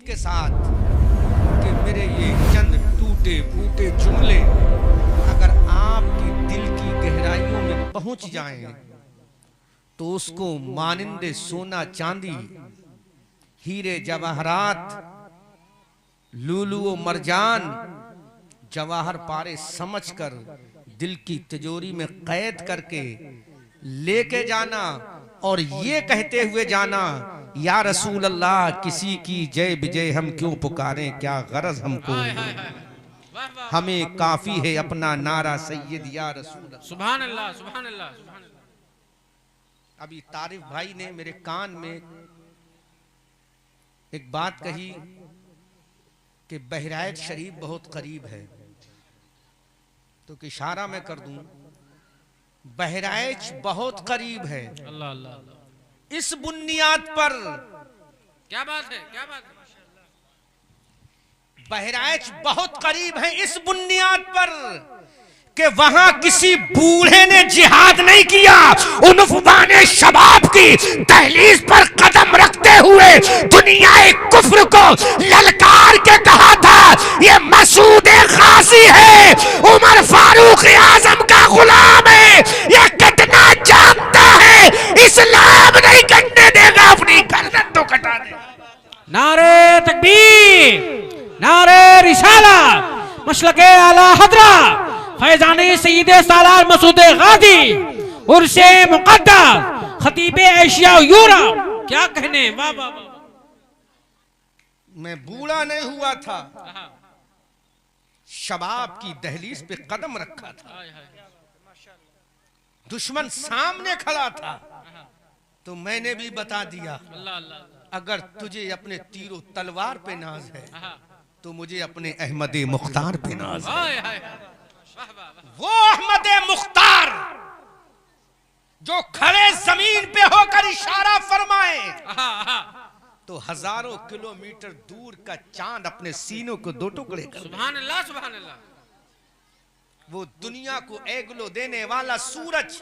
के साथ कि मेरे ये चंद टूटे फूटे जुमले अगर आपकी दिल की गहराइयों में पहुंच जाएं तो उसको मानिंदे सोना चांदी, हीरे जवाहरात, लूलू व मरजान, जवाहर पारे समझकर दिल की तिजोरी में कैद करके लेके जाना और ये कहते हुए जाना, या रसूल अल्लाह किसी की जय विजय हम क्यों पुकारें, क्या गरज हमको, हमें काफी है अपना नारा सैयद या रसूल अल्लाह। सुभान अल्लाह, सुभान अल्लाह, सुभान अल्लाह। अभी तारिफ भाई ने मेरे कान में एक बात कही कि बहराइच शरीफ बहुत करीब है, तो इशारा मैं कर दूं, बहराइच बहुत करीब है। अल्लाह अल्लाह अल्लाह। इस बुनियाद पर क्या बात है, क्या बात है। बहराइच बहुत करीब है इस बुनियाद पर कि वहां किसी बूढ़े ने जिहाद नहीं किया। उन्फवाने शबाब की दहलीज पर कदम रखते हुए दुनिया कुफ्र को ललकार के कहा था, ये मसूद खासी है, उमर फारूक आजम का गुलाम है, ये कटना जानता है, इस्लाम नहीं कटने देगा, अपनी गर्दन तो कटा दे। नारे तकबीर, नारे रिसाला, मशलके आला हजरा फैजानी सईदे सालार मसूद गाजी उर्से मुक़द्दस खतीबे एशिया यूरोप, क्या कहने। वाह वाह वाह। मैं बूढ़ा नहीं हुआ था, शबाब की दहलीज पे कदम रखा था, दुश्मन सामने खड़ा था, तो मैंने भी बता दिया, अगर तुझे अपने तीरों तलवार पे नाज है तो मुझे अपने अहमद मुख्तार पे नाज है। वो अहमद मुख्तार जो खड़े जमीन पे होकर इशारा फरमाए तो हजारों किलोमीटर दूर का चांद अपने सीनों को दो टुकड़े कर। सुभान अल्लाह, सुभान अल्लाह। वो दुनिया को एगलो देने वाला सूरज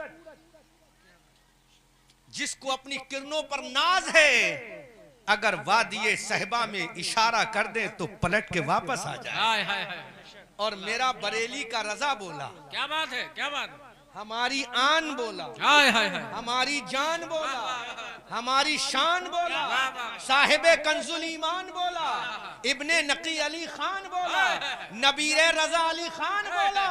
जिसको अपनी किरणों पर नाज है, अगर वादिये सहबा में इशारा कर दे तो पलट के वापस आ जाए। हाय हाय हाय। और मेरा बरेली का रजा बोला, क्या बात है, क्या बात है। हमारी आन बोला, हाय हाय हाय। हमारी जान बोला, हमारी शान बोला, साहिबे कंजुल ईमान बोला, इब्ने नकी अली खान बोला, नबीरे रजा अली खान बोला,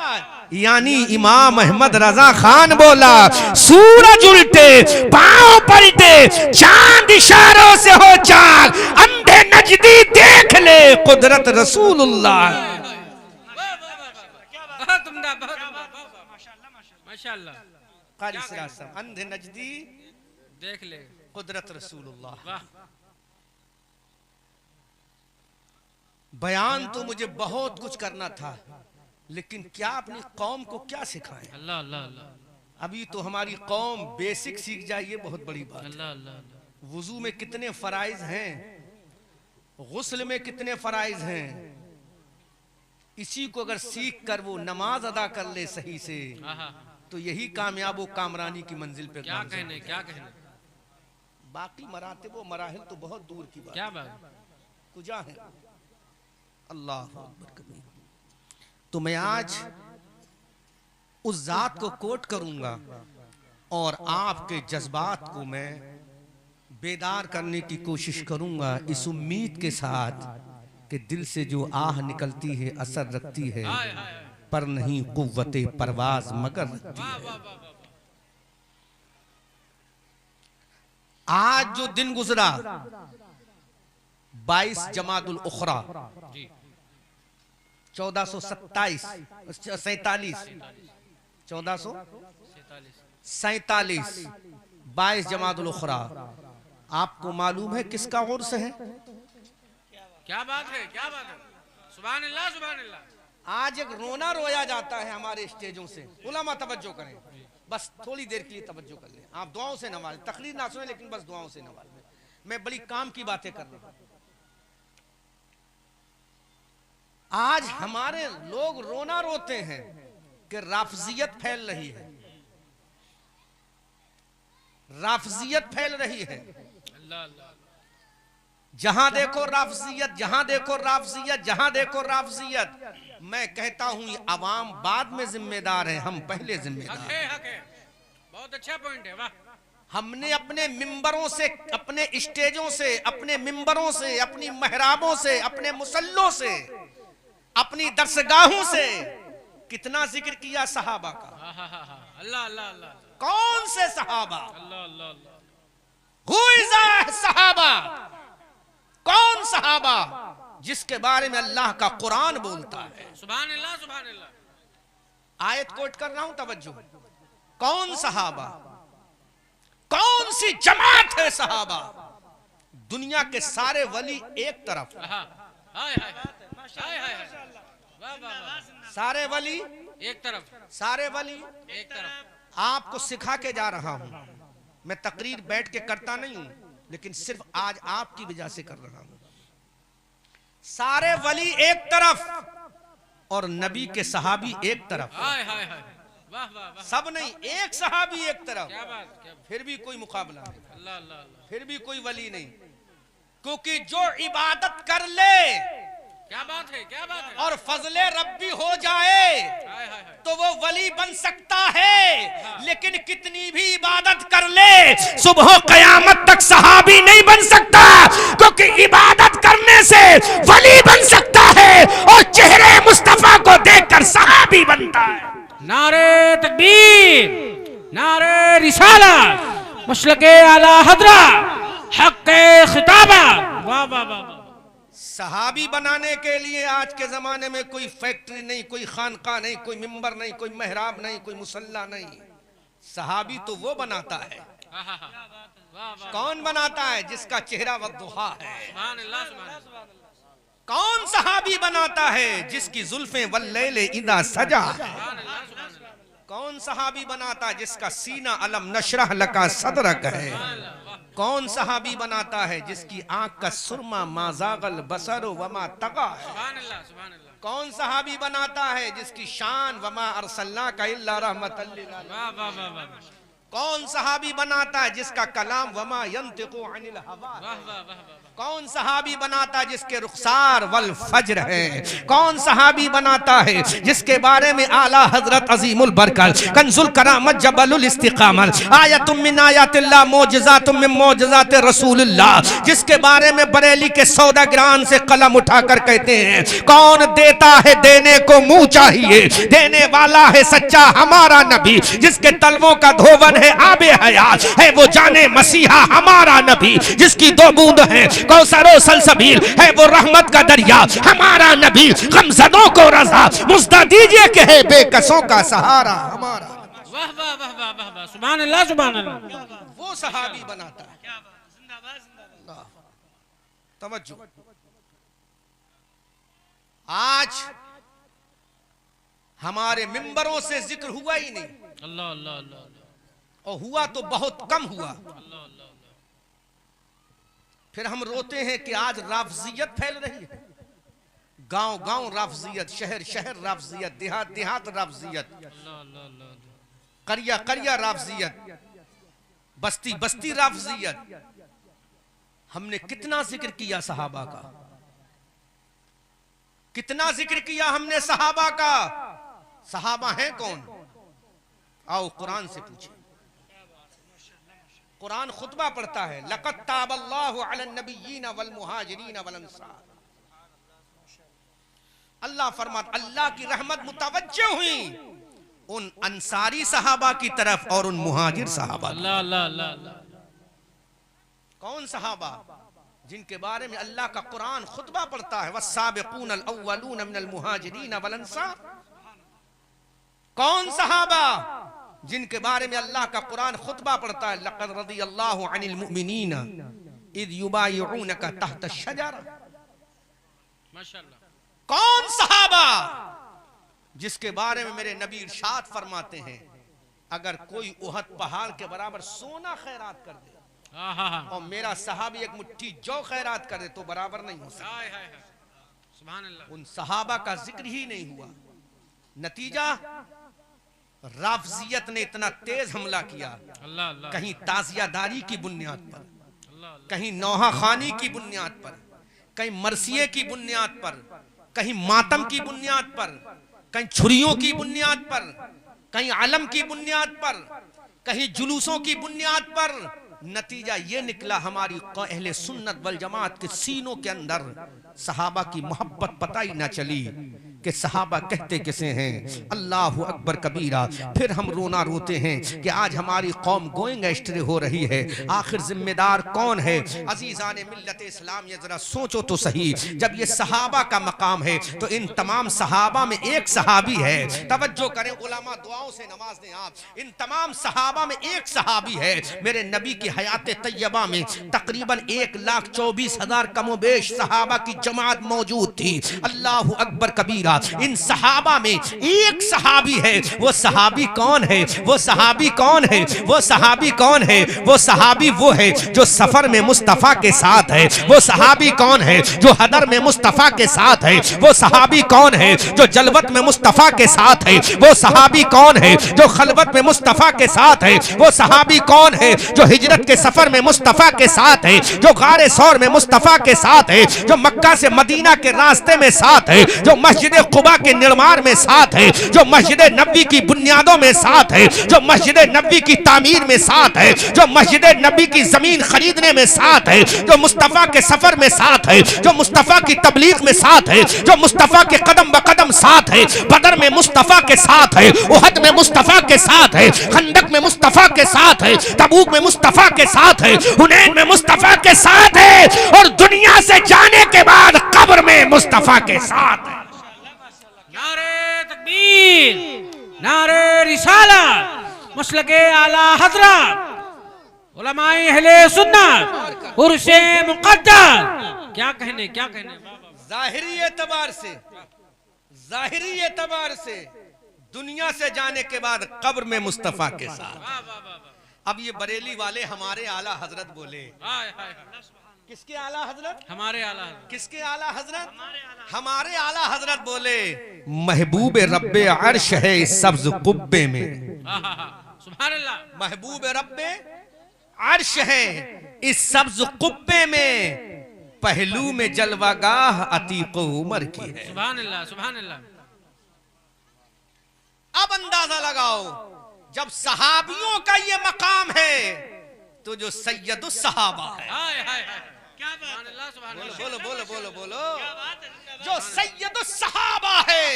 यानी इमाम अहमद रजा खान बोला। सूरज उल्टे पांव पलटे, चांद इशारों से हो चाक, अंधे नजदी देख ले कुदरत रसूलुल्लाह। माशाल्लाह, कारी सिरासम, अंधे नजदी देख ले कुदरत रसूलुल्लाह। वाह। बयान तो मुझे बहुत कुछ करना था, लेकिन क्या अपनी कौम को क्या सिखाएं। अल्लाह अल्लाह अल्लाह। अभी तो हमारी कौम बेसिक सीख जाए, ये बहुत बड़ी बात है। अल्लाह अल्लाह। वुजू में कितने फराइज हैं, गुस्ल में कितने फराइज हैं, इसी को अगर सीख कर वो नमाज अदा कर ले सही से तो यही कामयाब वो कामरानी की मंजिल पे। क्या कहने, क्या कहने। बाकी मरातिब व मराहिल तो बहुत दूर की बात, क्या बात। कुजा है। अल्लाह अकबर कबीर। तो मैं आज उस जात को कोट करूंगा और आपके जज्बात को मैं बेदार करने की कोशिश करूंगा, इस उम्मीद के साथ कि दिल से जो आह निकलती है असर रखती है, पर नहीं कुव्वते परवाज मगर रखती है। आज जो दिन गुजरा 22 जमादुल उखरा 1447 1447 22 जमादुल उखरा, आपको मालूम है किसका उर्स है? क्या बात है, क्या बात है। सुभान अल्लाह, सुभान अल्लाह। आज एक रोना रोया जाता है हमारे स्टेजों से। उलमा तवज्जो करें, बस थोड़ी देर के लिए तवज्जो कर लें। आप दुआओं से नवाज, तकरीर ना सुने लेकिन बस दुआओं से नवाज। मैं बड़ी काम की बातें कर रहा हूं। आज हमारे लोग रोना रोते हैं कि राफजियत फैल रही है, राफजियत फैल रही है। अल्लाह अल्लाह। जहां देखो राफजियत, जहां देखो राफजियत, जहां देखो राफजियत। मैं कहता हूं ये अवाम बाद में जिम्मेदार है, हम पहले जिम्मेदार हक है, हक है। बहुत अच्छा पॉइंट है, वाह। हमने अपने मिंबरों से, अपने स्टेजों से, अपने मिंबरों से, अपनी महराबों से, अपने मुसल्लों से, अपनी दरसगाहों से कितना जिक्र किया सहाबा का। अल्लाह अल्लाह अल्लाह। कौन से सहाबा? अल्लाह अल्लाह अल्लाह। हुइज़ा सहाबा, कौन सहाबा जिसके बारे में अल्लाह का कुरान बोलता है। सुभान अल्लाह, सुभान अल्लाह। आयत कोट कर रहा हूं, तवज्जो। कौन सहाबा, कौन सी जमात है सहाबा? दुनिया के सारे वली एक तरफ, हाय हाय हाय हाय, वाह वाह वाह। सारे वली एक तरफ, सारे वली एक तरफ। आपको सिखा के जा रहा हूं, मैं तकरीर बैठ के करता नहीं हूं, लेकिन सिर्फ आज आपकी वजह से कर रहा हूं। सारे वली एक तरफ और नबी के सहाबी एक तरफ। हाय हाय हाय, वाह वाह वाह। सब नहीं, एक सहाबी एक तरफ। क्या बात, क्या बात। फिर भी कोई मुकाबला नहीं, अल्लाह अल्लाह अल्लाह। फिर भी कोई वली नहीं, क्योंकि जो इबादत कर ले, क्या बात है, क्या बात है। और फजले रब्बी हो जाए हाय हाय हाय। तो वो वली बन सकता है, लेकिन कितनी भी इबादत कर ले सुबह कयामत तक सहाबी नहीं बन सकता, क्योंकि इबादत करने से वली बन सकता है और चेहरे मुस्तफा को देखकर सहाबी बनता है। नारे तकबीर, नारे रिसाला, मशलके आला हजरा, हक खिताबा, वाह वाह वाह। सहाबी बनाने के लिए आज के जमाने में कोई फैक्ट्री नहीं, कोई खानका नहीं, कोई मिंबर नहीं, कोई मेहराब नहीं, कोई मुसल्ला नहीं। सहाबी तो वो बनाता है, कौन बनाता है? जिसका चेहरा वद्दुहा है। सुभान अल्लाह, सुभान अल्लाह। कौन सहाबी बनाता है? जिसकी जुल्फें वल्लैले इदा सजा। सुभान अल्लाह, सुभान अल्लाह। कौन सहाबी बनाता है? जिसका सीना अलम नशरह लका सदरक है। कौन सहाबी बनाता है? जिसकी आंख का सुरमा माजागल बसरो वमा तगा है। सुभान अल्लाह, सुभान अल्लाह। कौन सहाबी बनाता है? जिसकी शान वमा अरसलना का इल्ला रहमतल लिल आलमीन। वाह वाह वाह वाह। कौन सहाबी बनाता है? जिसका कलाम वमा यंतिकु अनिल हवा। वाह वाह वाह। कौन सहाबी बनाता है? जिसके रुखसार वल फज्र है। कौन सहाबी बनाता है? जिसके बारे में आला हजरत अजीमुल बरकत कंजुल करामत जबलुल इस्तिकामत आयतुम मिन आयातिल्लाह मौजज़ातुम मिन मौजज़ात रसूलुल्लाह, जिसके बारे में बरेली के सौदागरान से कलम उठाकर कहते हैं, कौन देता है देने को मुंह चाहिए, देने वाला है सच्चा हमारा नबी, जिसके तलवों का धोवन है आबे हयात है, वो जाने मसीहा हमारा नबी, जिसकी दो बूंद है कौसरो सलसबील है, वो रहमत का दरिया हमारा नबी, गमज़दों को रज़ा मुस्दा दीजिए कि है बेकसों का सहारा हमारा। वाह वाह वाह वाह वाह वाह। सुभान अल्लाह, सुभान अल्लाह। वो सहाबी बनाता है। तवज्जो, आज हमारे मिंबरों से जिक्र हुआ ही नहीं, अल्लाह अल्लाह अल्लाह। और हुआ तो बहुत कम हुआ। अल्लाह अल्लाह। फिर हम रोते हैं कि आज राफजियत फैल रही है, गांव गांव राफजियत, शहर शहर राफजियत, देहात देहात राफजियत, करिया करिया राफजियत, बस्ती बस्ती राफजियत। हमने कितना जिक्र किया सहाबा का, कितना जिक्र किया हमने सहाबा का। सहाबा है कौन? आओ कुरान से पूछे। कुरान खुतबा पढ़ता है, लक़द ताबल्लाहु अलन नबिय्यीन वल मुहाजिरीन वल अंसार। अल्लाह फरमाता, अल्लाह की रहमत मुतवज्जह हुई उन अंसारी सहाबा की तरफ और उन मुहाजिर सहाबा। अल्लाह अल्लाह अल्लाह। कौन सहाबा? जिनके बारे में अल्लाह का कुरान खुतबा पढ़ता है, वस्साबिकून अल-अव्वलून मिनल मुहाजिरीन वल अंसार। कौन सहाबा? जिनके बारे में अल्लाह का कुरान खुतबा पढ़ता है, लक़द रज़ियल्लाहु अनिल मुमिनीन इज़ युबायिऊनका तहत अश-शजरा। माशाअल्लाह। कौन सहाबा? जिसके बारे में मेरे नबी इरशाद फरमाते हैं, अगर कोई उहद पहाड़ के बराबर सोना खैरात कर दे और मेरा सहाबी एक मुट्ठी जौ खैरात कर दे तो बराबर नहीं हो सकता। सुभान अल्लाह। उन सहाबा का जिक्र ही नहीं हुआ। नतीजा, राफजियत ने इतना तेज हमला किया, अल्लाह अल्लाह। कहीं ताजियादारी की बुनियाद पर, अल्लाह कहीं नौहा खानी की बुनियाद पर, कहीं मरसिए की बुनियाद पर, कहीं मातम की बुनियाद पर, कहीं छुरियों की बुनियाद पर, कहीं आलम की बुनियाद पर, कहीं जुलूसों की बुनियाद पर। नतीजा ये निकला हमारी अहले सुन्नत वल जमात के सीनों के अंदर सहाबा की मोहब्बत पता ही ना चली कि सहाबा कहते किसे हैं। अल्लाह अकबर कबीरा। फिर हम रोना रोते हैं कि आज हमारी कौम गोइंग एस्ट्रे हो रही है। आखिर जिम्मेदार कौन है? अजीजान मिल्लत इस्लाम, ये जरा सोचो तो सही। जब ये सहाबा का मकाम है तो इन तमाम सहाबा में एक सहाबी है। तवज्जो करें उलमा, दुआओं से नवाज दें आप। इन तमाम सहाबा में एक सहाबी है। मेरे नबी की हयात तैयबा में तकरीबन 1,24,000 कमोबेश सहाबा की जमात मौजूद थी। अल्लाह अकबर कबीरा। इन सहाबा में एक सहाबी है। वो सहाबी कौन है? वो सहाबी कौन है? वो सहाबी कौन है? वो सहाबी वो है जो सफर में मुस्तफा के साथ है। वो सहाबी कौन है जो हदर में मुस्तफा के साथ है? वो सहाबी कौन है जो जलवत में मुस्तफा के साथ है? वो सहाबी कौन है जो खलवत में मुस्तफा के साथ है? वो सहाबी कौन है जो हिजरत के सफर में मुस्तफा के साथ है? जो गारे सौर में मुस्तफा के साथ है? जो मक्का से मदीना के रास्ते में साथ है? जो मस्जिद कुबा के निर्माण में साथ है? जो मस्जिद नबी की बुनियादों में साथ है? जो मस्जिद नबी की तामीर में साथ है? जो मस्जिद नबी की जमीन खरीदने में साथ है? जो मुस्तफा के सफर में साथ है? जो मुस्तफा की तबलीग में साथ है? जो मुस्तफा के कदम ब कदम साथ है? बदर में मुस्तफा के साथ है, उहद में मुस्तफा के साथ है, खंदक में मुस्तफा के साथ है, तबूक में मुस्तफा के साथ है, हुनैन में मुस्तफा के साथ है, और दुनिया से जाने के बाद कब्र में मुस्तफा के साथ है। नारे तकबीर, नारे रिसालत, मसलके आला हजरत, उलमाए अहले सुन्नत, उर्से मुक़द्दस। क्या कहने, क्या कहने। जाहिरी एतबार से, जाहिरी एतबार से दुनिया से जाने के बाद कब्र में मुस्तफा के साथ। अब ये बरेली वाले हमारे आला हजरत बोले। किसके आला हजरत? हमारे आला हजरत। किसके आला हजरत? हमारे आला हजरत बोले महबूब रब्बे अर्श है इस सब्ज कुब्बे में। सुभान अल्लाह। महबूब रब्बे अर्श है इस सब्ज कुब्बे में, पहलू में जलवागाह अतीको उमर की है। सुभान अल्लाह, सुभान अल्लाह। अब अंदाजा लगाओ, जब सहाबियों का ये मकाम है तो जो सैयदुस सहाबा है, क्या बात है, बोलो बोलो बोलो बोलो, जो सैयदुस सहाबा है,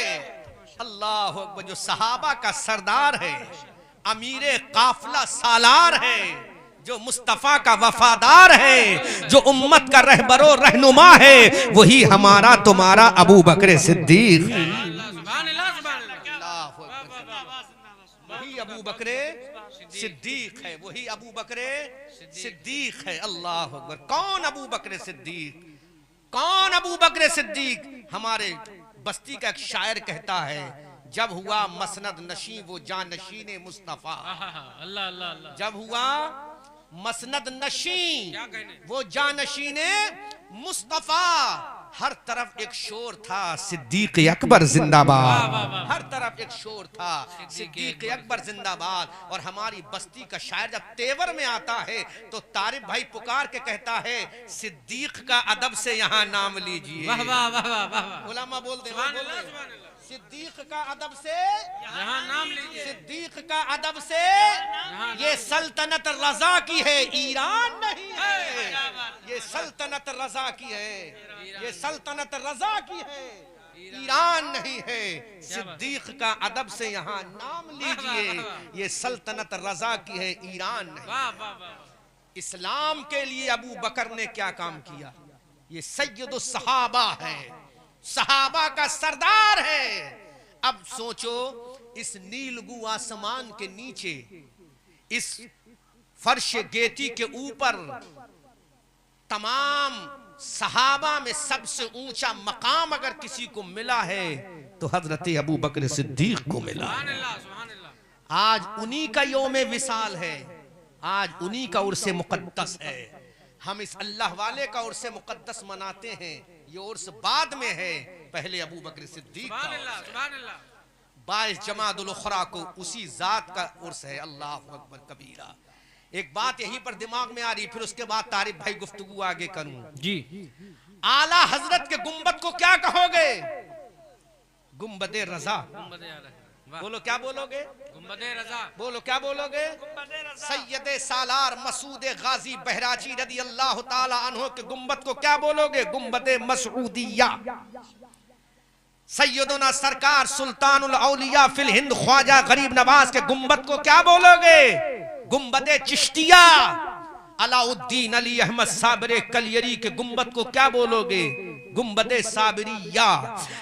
अल्लाह अकबर, जो सहाबा का सरदार है, अमीरे काफिला सालार है, जो मुस्तफा का वफादार है, जो उम्मत का रहबरो रहनुमा है, वही हमारा तुम्हारा अबू बकर सिद्दीक है। वही अबू बकरे सिद्दीक है, वही अबू बकरे सिद्दीक है। अल्लाह अकबर। कौन अबू बकरे सिद्दीक? कौन अबू बकरे सिद्दीक? हमारे बस्ती का एक शायर कहता है, जब हुआ मसनद नशी वो जानशीने मुस्तफा। अल्लाह अल्लाह अल्लाह। जब हुआ मसनद नशी वो जानशीने मुस्तफा, हर तरफ एक शोर था सिद्दीक अकबर जिंदाबाद। हर तरफ एक शोर था सिद्दीक अकबर जिंदाबाद। और हमारी बस्ती का शायर जब तेवर में आता है तो तारिफ भाई पुकार के कहता है, सिद्दीक का अदब से यहाँ नाम लीजिए। वाह वाह वाह वाह। उलमा बोल दे, सिद्दीक का अदब से यहाँ नाम लीजिए। सिद्दीक का अदब से ये सल्तनत रजा की है, ईरान नहीं है। ये सल्तनत रजा की है, ये सल्तनत रजा की है, ईरान नहीं है। सिद्दीक का अदब से यहाँ नाम लीजिए, ये सल्तनत रजा की है, ईरान नहीं। इस्लाम के लिए अबू बकर ने क्या काम किया? ये सैयदुस सहाबा है, सहाबा का सरदार है। अब सोचो, इस नीलगू आसमान के नीचे, इस फर्श गेटी के ऊपर, तमाम सहाबा में सबसे ऊंचा मकाम अगर किसी को मिला है तो हजरत अबू बकर सिद्दीक को मिला। आज उन्हीं का यौम विसाल है, आज उन्हीं का उर्स मुकद्दस है। हम इस अल्लाह वाले का उर्स मुकद्दस मनाते हैं, ये उर्स बाद में है, पहले अबू बकर सिद्दीक का 22 जमादुल उखरा को उसी जात का उर्स है। अल्लाह अकबर कबीरा। एक बात यहीं पर दिमाग में आ रही, फिर उसके बाद तारिक भाई गुफ्तगू आगे करूं जी। आला हजरत के गुंबद को क्या कहोगे? गुंबदे रजा। गुंबदे आला। वाह। बोलो क्या बोलोगे? गुंबदे रजा। बोलो क्या बोलोगे? सैयदे सालार मसूद गाजी बहराची रदी अल्लाह ताला अन्हो के गुंबद को क्या बोलोगे? गुंबदे मसऊदिया। सैयदना सरकार सुल्तानुल औलिया फिल हिंद ख्वाजा गरीब नवाज के गुंबद को क्या बोलोगे? गुंबदे चिश्तिया। अलाउद्दीन अली अहमद साबरे कलियरी के गुंबद को क्या बोलोगे? गुंबदे साबरिया।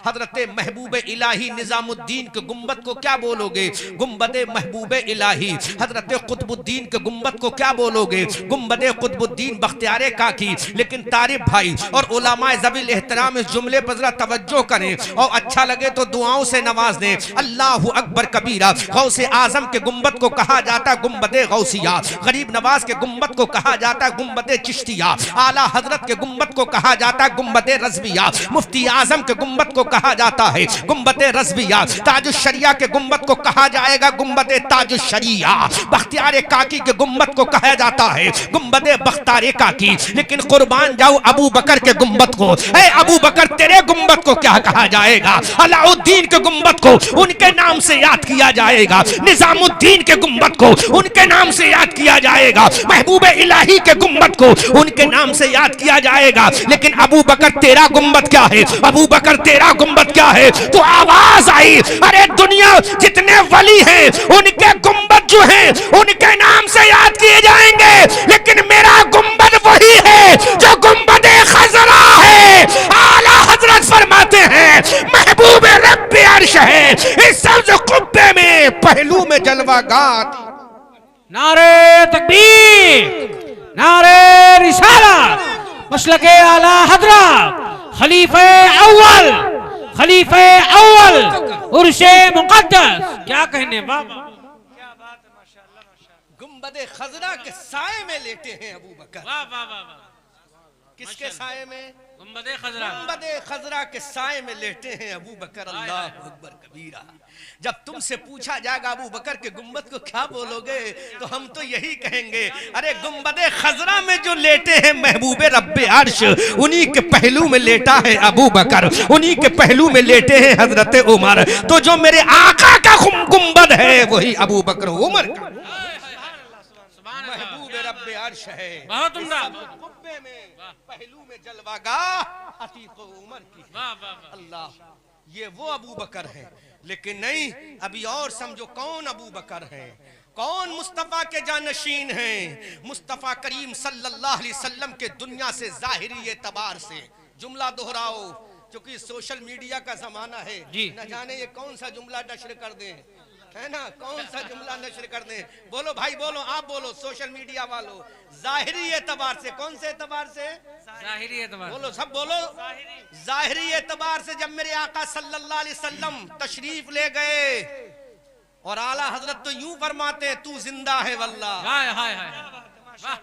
हजरत महबूब इलाही निजामुद्दीन के गुंबद को क्या बोलोगे? गुंबदे महबूब इलाही। हजरत कुतुबुद्दीन के गुंबद को क्या बोलोगे? गुंबदे कुतुबुद्दीन बख्तियार काकी। लेकिन तारिक भाई और उलमाए ज़वील एहतराम इस जुमले पर जरा तवज्जो करें और अच्छा लगे तो दुआओं से नवाज दें। अल्लाहु अकबर कबीरा। गौसे आजम के गुंबद को कहा जाता गुंबदे गौसिया। गरीब नवाज के गुंबद को कहा जाता गुंबदे चिश्तिया। आला हजरत के गुंबद को कहा जाता गुंबदे रज़विया। मुफ्ती आजम के गुंबद को कहा जाता है गुंबदे रज़विया। ताजुश शरिया के गुंबद को कहा जाएगा गुंबदे ताजुश शरिया। बख्तियार काकी के गुंबद को कहा जाता है गुंबदे बख्तियार काकी। लेकिन कुर्बान जाऊं अबू बकर के गुंबद को। ऐ अबू बकर तेरे गुंबद को क्या कहा जाएगा? अलाउद्दीन के गुंबद को उनके नाम से याद किया जाएगा। निजामुद्दीन के गुंबद को उनके नाम से याद किया जाएगा। महबूब इलाही के गुंबद को उनके नाम से याद किया जाएगा। लेकिन अबू बकर तेरा गुंबद क्या है? अबू बकर तेरा गुंबद क्या है? तो आवाज आई, अरे दुनिया जितने वली हैं उनके गुंबद जो हैं उनके नाम से याद किए जाएंगे, लेकिन मेरा गुंबद वही है जो गुंबदे खजरा है। आला हजरत फरमाते हैं महबूब रब्बे अर्श है इस सब्ज कुब्बे में पहलू में जलवागार। नारे तकबीर, नारे रिसालत, मसलके आला हजरत, खलीफे अव्वल, खलीफे अव्वल, उर्शे मुकद्दस। क्या कहने बाबा, क्या बात है, माशाअल्लाह माशाअल्लाह। गुंबदे खजरा के साए में लेटे हैं अबू बकर। वाह वाह वाह वाह। किसके साए में? गुंबदे खजरा। गुंबदे खजरा के साए में लेटे हैं अबू बकर। अल्लाह अकबर कबीरा। जब तुमसे पूछा जाएगा अबू बकर के गुंबद को क्या बोलोगे, तो हम तो यही कहेंगे, अरे गुंबदे खजरा में जो लेटे हैं महबूबे रब्बे अर्श, उन्हीं के पहलू में लेटा है अबू बकर, उन्हीं के पहलू में लेटे हैं हजरत उमर। तो जो मेरे आका का गुंबद है वही अबू बकर उमर का महबूब रब्बे अर्श है। बहुत उम्दा। कुब्बे में पहलू में जलवागाह अतीक उमर की। वाह वाह वाह। अल्लाह, ये वो अबू बकर है। लेकिन नहीं, अभी और समझो कौन अबू बकर है, कौन मुस्तफा के जानशीन हैं। मुस्तफा करीम सल्लल्लाहु अलैहि वसल्लम के दुनिया से जाहिरी एतबार से जुमला दोहराओ, क्योंकि सोशल मीडिया का जमाना है जी। न जाने ये कौन सा जुमला नश्र कर दें, है ना, कौन सा जुमला नश्र कर दें। बोलो भाई बोलो, आप बोलो, सोशल मीडिया वालों, जाहिरी एतबार से, कौन से एतबार से? जाहिरी एतबार। बोलो सब बोलो, जाहिरी एतबार से। जब मेरे आका सल्लल्लाहु अलैहि वसल्लम तशरीफ ले गए और आला हजरत तो यूं फरमाते, तू जिंदा है वल्लाह, हाय हाय हाय, वाह,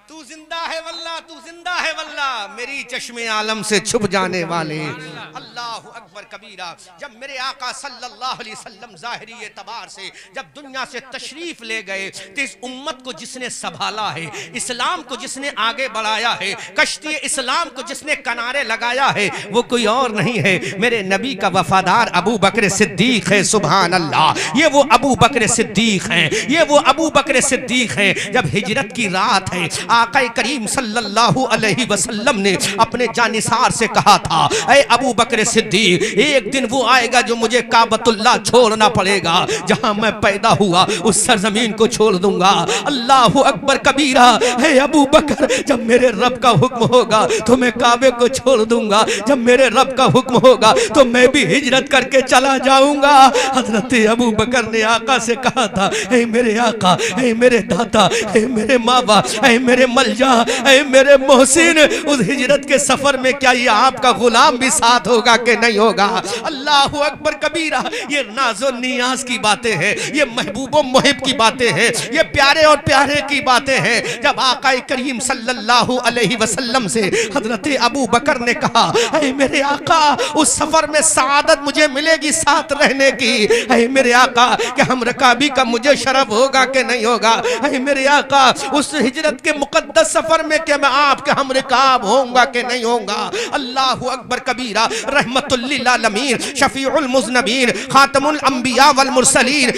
तू जिंदा है वल्लाह, तू जिंदा है वल्लाह, मेरी चश्मे आलम से छुप जाने वाले। अल्लाह अकबर कबीरा। जब मेरे आका सल्लल्लाहु अलैहि वसल्लम ज़ाहिरी एतबार से जब दुनिया से तशरीफ ले गए, तो इस उम्मत को जिसने संभाला है, इस्लाम को जिसने आगे बढ़ाया है, कश्ती इस्लाम को जिसने किनारे लगाया है, वो कोई और नहीं है, मेरे नबी का वफादार अबू बकर सिद्दीक है। सुभान अल्लाह, ये वो अबू बकर सिद्दीक हैं, ये वो अबू बकर सिद्दीक हैं। जब हिजरत की रात है, आका करीम सल्लल्लाहु अलैहि वसल्लम ने अपने जानिसार से कहा था, ऐ अबू बकर सिद्दीक, एक दिन वो आएगा जो मुझे काबतुल्लाह छोड़ना पड़ेगा, जहां मैं पैदा हुआ उस सरजमीन को छोड़ दूंगा। अल्लाहु अकबर कबीरा। है अबू बकर, जब मेरे रब का हुक्म होगा तो मैं काबे को छोड़ दूंगा, जब मेरे रब का हुक्म होगा तो मैं भी हिजरत करके चला जाऊंगा। हजरत अबू बकर ने आका से कहा था, ऐ मेरे आका, ऐ मेरे दाता, ऐ मेरे माँ बाप, ऐ मेरे मलजा, ऐ मेरे मोहसिन, उस हिजरत के सफर में क्या ये आपका गुलाम भी साथ होगा कि नहीं होगा? होगा। अल्लाह अकबर कबीरा। ये नाज़ो नियाज की बातें हैं, ये महबूबो मुहिब की बातें हैं, ये प्यारे और प्यारे की बातें हैं। जब आका करीम सल्लल्लाहु अलैहि वसल्लम से हजरत अबू बकर ने कहा, ऐ मेरे आका, उस सफर में सआदत मुझे मिलेगी साथ रहने की। ऐ मेरे आका, कि हम रकाबी का मुझे शरफ होगा कि नहीं होगा। ऐ मेरे आका, उस हिजरत के मुकद्दस सफर में क्या मैं आपके हम रकाब होऊंगा कि नहीं होऊंगा। अल्लाहु अकबर कबीरा। रहमतुल लिल आलमीन, शफीउल मुज़नबीन, खातमुल अंबिया वल मुरसलीन,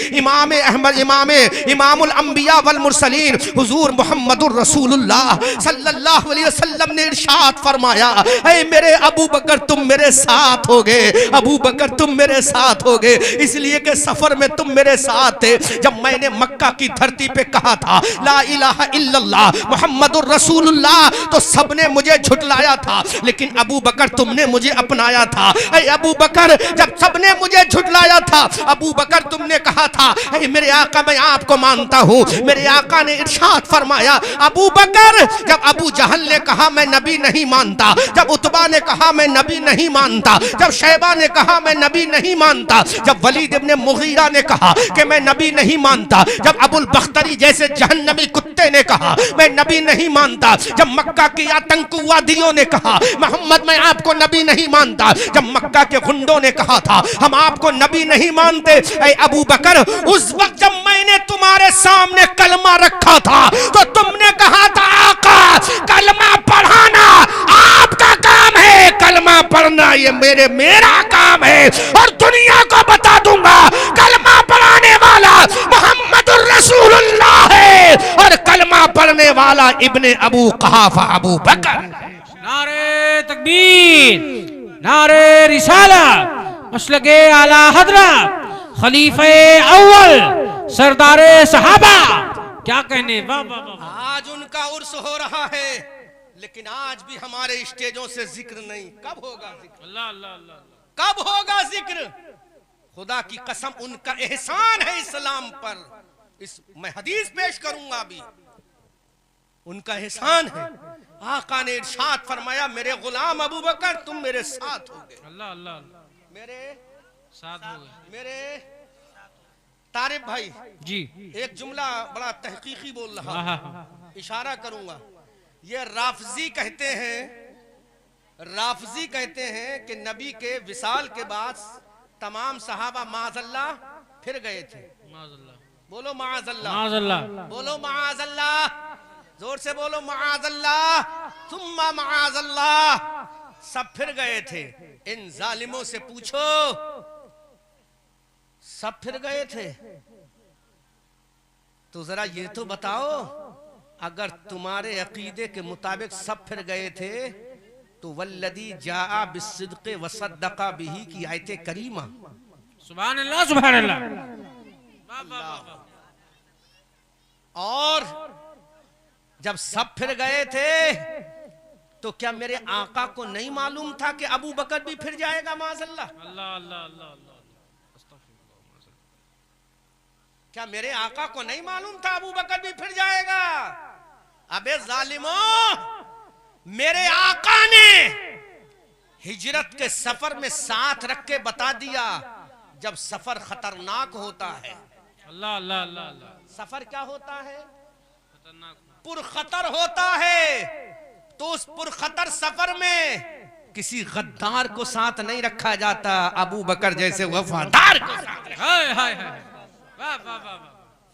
इमामुल अंबिया वल मुरसलीन हुजूर मुहम्मदुर रसूलुल्लाह सल्लल्लाहु अलैहि वसल्लम ने इरशाद फरमाया, ऐ मेरे अबू बकर तुम मेरे साथ होगे, अबू बकर तुम मेरे साथ होगे, इसलिए कि सफर में तुम मेरे साथ थे। जब मैंने मक्का की धरती पे कहा था ला इलाहा इल्लल्लाह मुहम्मदुर रसूलुल्लाह, तो सबने मुझे झुटलाया था, लेकिन अबू बकर तुमने मुझे अपनाया था। ऐ अबू बकर, जब सबने मुझे झुटलाया था, अबू बकर तुमने कहा था, ऐ मेरे आका मैं आपको मानता हूँ। मेरे आका ने इरशाद फरमाया, अबू बकर, जब अबू जहल ने कहा मैं नबी नहीं मानता, जब उतबा ने कहा मैं नबी नहीं मानता, जब शैबा ने कहा मैं नबी नहीं मानता, जब वलीद इब्ने मुगीरा ने कहा कि मैं नबी नहीं मानता, जब अबुल बख्तरी जैसे जहन्नमी कुत्ते ने कहा मैं नबी नहीं मानता, जब मक्का की आतंकवादियों ने कहा मोहम्मद मैं आपको नबी नहीं मानता, जब मक्का के गुंडों ने कहा था हम आपको नबी नहीं मानते, ऐ अबू बकर, उस वक्त जब मैंने तुम्हारे सामने कलमा रखा था तो तुमने कहा था आका कलमा पढ़ाना आपका काम है, कलमा पढ़ना ये मेरा काम है, और दुनिया को बता दूंगा कलमा पढ़ाने वाला मुहम्मदुर रसूलुल्लाह है, और कलमा पढ़ने वाला इब्ने अबू कुहाफा अबू बकर। नारे तकबीर, नारे रिसाला, मसलके आला हजरत, खलीफे अव्वल, सरदारे सहाबा, क्या कहने। वाह वाह वाह। आज उनका उर्स हो रहा है, लेकिन आज भी हमारे स्टेजों से जिक्र नहीं। कब होगा जिक्र? अल्लाह अल्लाह अल्लाह, कब होगा जिक्र? खुदा की कसम उनका एहसान है इस्लाम पर। मैं हदीस पेश करूंगा अभी। उनका एहसान है। आका ने इरशाद फरमाया, मेरे गुलाम अबू बकर तुम मेरे साथ होगे। अल्लाह अल्लाह अल्लाह, मेरे साथ हो गए। मेरे तारिफ भाई जी, एक जुमला बड़ा तहकीकी बोल रहा हाँ, है, इशारा करूंगा। ये राफजी कहते हैं कि नबी के विसाल के बाद तमाम सहाबा माज़अल्लाह फिर गए थे। माज़अल्लाह, बोलो माज़अल्लाह, माज़अल्लाह, बोलो माज़अल्लाह, जोर से बोलो माज़अल्लाह, सुम्मा माज़अल्लाह, सब फिर गए थे। इन जालिमों से पूछो, सब फिर गए थे तो जरा ये तो बताओ, अगर तुम्हारे अकीदे के मुताबिक सब फिर गए थे तो वल्लदी जाआ बिस्सिद्क़ि वसद्दक़ा बिही की आयत करीमा। सुभान अल्लाह, सुभान अल्लाह। वाह वाह वाह। और जब सब फिर गए थे तो क्या मेरे आका को नहीं मालूम था कि अबू बकर भी फिर जाएगा? माज़अल्लाह, अल्लाह अल्लाह अल्लाह अल्लाह। क्या मेरे आका को नहीं मालूम था अबू बकर भी फिर जाएगा? अबे जालिमों, मेरे आका ने हिजरत के सफर में साथ रख के बता दिया, जब सफर खतरनाक होता है। अल्लाह अल्लाह अल्लाह अल्लाह। सफर क्या होता है? खतरनाक, पुरखतर होता है। तो उस पुरखतर सफर में किसी गद्दार को साथ नहीं रखा जाता, अबू बकर जैसे वफादार को साथ। हाय हाय हाय, वाह वाह वाह वाह।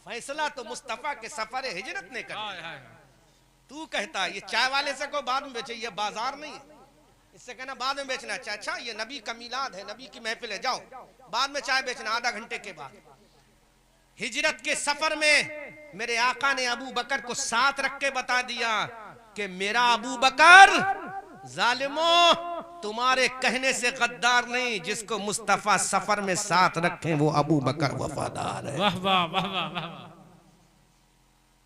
फैसला तो मुस्तफा के सफर हिजरत ने कर हाय दिया। हाय, तू कहता है ये चाय वाले से को बाद में बेचे, ये बाजार नहीं है, इससे कहना बाद में बेचना। अच्छा ये नबी का मिलाद है, नबी की महफिल है, जाओ बाद में चाय बेचना आधा घंटे के बाद। हिजरत के सफर में मेरे आका ने अबू बकर को साथ रख के बता दिया कि मेरा अबू बकर जालिमों तुम्हारे कहने से गद्दार नहीं, जिसको मुस्तफा सफर में साथ रखे वो अबू बकर वफादार है। वाह वाह वाह वाह वाह।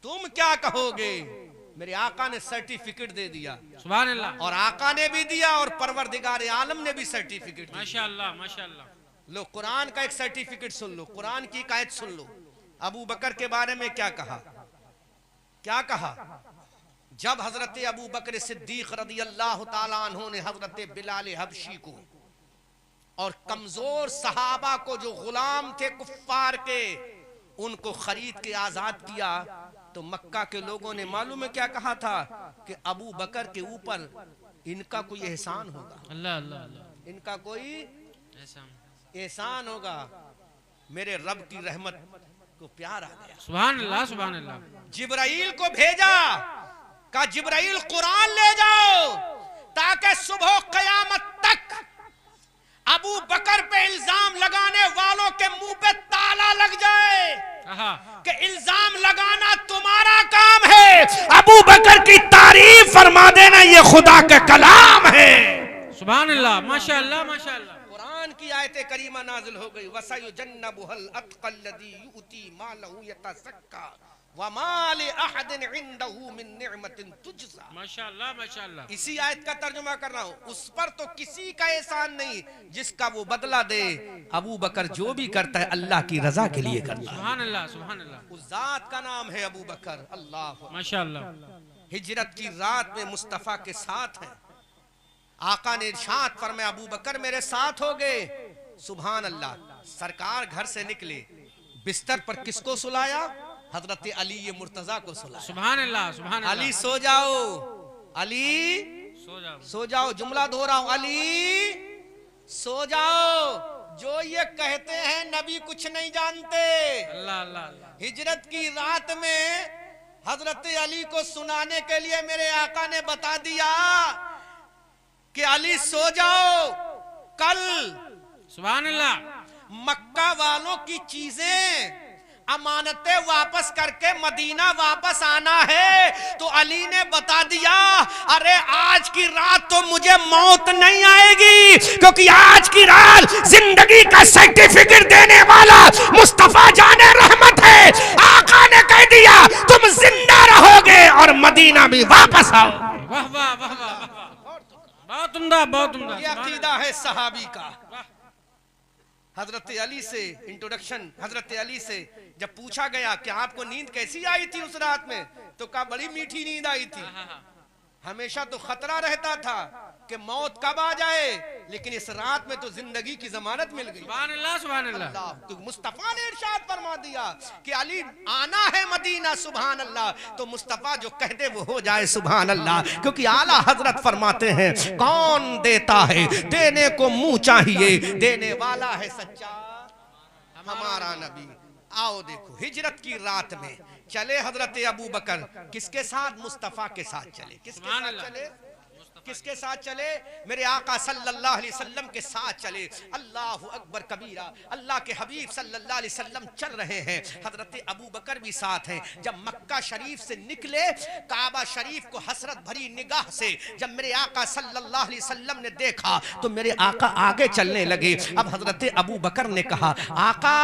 तुम क्या कहोगे? मेरे आका ने सर्टिफिकेट दे दिया, सुभान अल्लाह, और आका ने भी दिया और परवरदिगार आलम ने भी सर्टिफिकेट दिया। माशाअल्लाह माशाअल्लाह। लो कुरान का एक सर्टिफिकेट सुन लो, कुरान की एक आयत सुन लो। अबू बकर के बारे में क्या कहा? क्या कहा? जब हजरत अबू बकर सिद्दीक रज़ियल्लाहु ताला अन्हु ने हजरत बिलाल हबशी को और कमजोर सहाबा को जो गुलाम थे कुफ्फार के, उनको खरीद के आजाद किया। तो मक्का के लोगों ने मालूम है क्या कहा था कि अबू बकर के ऊपर इनका कोई एहसान होगा, अल्लाह अल्लाह अल्लाह, इनका कोई ऐसा एहसान होगा। मेरे रब की रहमत को प्यार आ गया। सुभान अल्लाह सुभान अल्लाह। जिब्राइल को भेजा, का जिब्राइल कुरान ले जाओ ताकि सुबह कयामत तक अबू बकर पे इल्जाम लगाने वालों के मुंह पे ताला लग जाए कि इल्जाम लगाना तुम्हारा काम है, अबू बकर की तारीफ फरमा देना ये खुदा का कलाम है। सुभान अल्लाह, माशाअल्लाह माशाअल्लाह। कुरान की आयत करीमा नाजिल हो गई, वसयुजन्नबुहुल अत्क़ल लज़ी युती मालहु यतज़क्का व मा लिअहदिन इंदहु मिन निअमतिन तुजज़ा। माशाअल्लाह माशाअल्लाह। इसी आयत का तर्जुमा कर रहा हूँ। उस पर तो किसी का एहसान नहीं जिसका वो बदला दे। अबू बकर जो भी करता है अल्लाह की रजा के लिए करता है। सुभान अल्लाह सुभान अल्लाह। उस जात का नाम है अबू बकर। अल्लाह माशाअल्लाह। हिजरत की रात में मुस्तफा के साथ है। आका ने इरशाद फरमाया अबू बकर मेरे साथ हो गए। सुभान अल्लाह। सरकार घर से निकले, बिस्तर पर किसको सुलाया? हजरत अली मुर्तजा को सुलाया। सुभान अल्लाह सुभान अल्लाह। अली सो जाओ, अली सो जाओ, सो जाओ। जुमला दोहरा हूं, अली सो जाओ। जो ये कहते हैं नबी कुछ नहीं जानते। अल्लाह अल्लाह अल्लाह। हिजरत की रात में हजरत अली को सुनाने के लिए मेरे आका ने बता दिया कि अली सो जाओ, कल सुभान अल्लाह। मक्का वालों की चीजें अमानतें वापस करके मदीना वापस आना है। तो अली ने बता दिया अरे आज की रात तो मुझे मौत नहीं आएगी, क्योंकि आज की रात जिंदगी का सर्टिफिकेट देने वाला मुस्तफा जाने रहमत है। आका ने कह दिया तुम जिंदा रहोगे और मदीना भी वापस आओ। वाह वाह वाह वाह, बहुत उम्दा बहुत उम्दा। ये अकीदा है सहाबी का। हजरत अली से इंट्रोडक्शन, हजरत अली से जब पूछा गया कि आपको नींद कैसी आई थी उस रात में, तो कहा बड़ी मीठी नींद आई थी। हमेशा तो खतरा रहता था कि मौत कब आ जाए, लेकिन इस रात में तो जिंदगी की जमानत मिल गई। सुभान अल्लाह सुभान अल्लाह। तो मुस्तफा ने इरशाद फरमा दिया कि अली आना है मदीना। सुभान अल्लाह। तो मुस्तफा जो कह दे वो हो जाए। सुभान अल्लाह। क्योंकि आला हजरत फरमाते हैं कौन देता है, देने को मुंह चाहिए, देने वाला है सच्चा हमारा नबी। आओ देखो हिजरत की रात में चले हजरत अबू बकर किसके साथ? मुस्तफा के साथ चले। किसके साथ चले? किसके साथ चले? मेरे आका सल्लल्लाहु अलैहि वसल्लम के साथ चले। अल्लाहु अकबर कबीरा। अल्लाह के हबीब सल्लल्लाहु अलैहि वसल्लम चल रहे हैं, हजरत अबू बकर भी साथ हैं। जब मक्का शरीफ से निकले, काबा शरीफ को हसरत भरी निगाह से जब मेरे आका सल्लल्लाहु अलैहि वसल्लम ने देखा तो मेरे आका आगे चलने लगे। अब हजरत अबू बकर ने कहा आका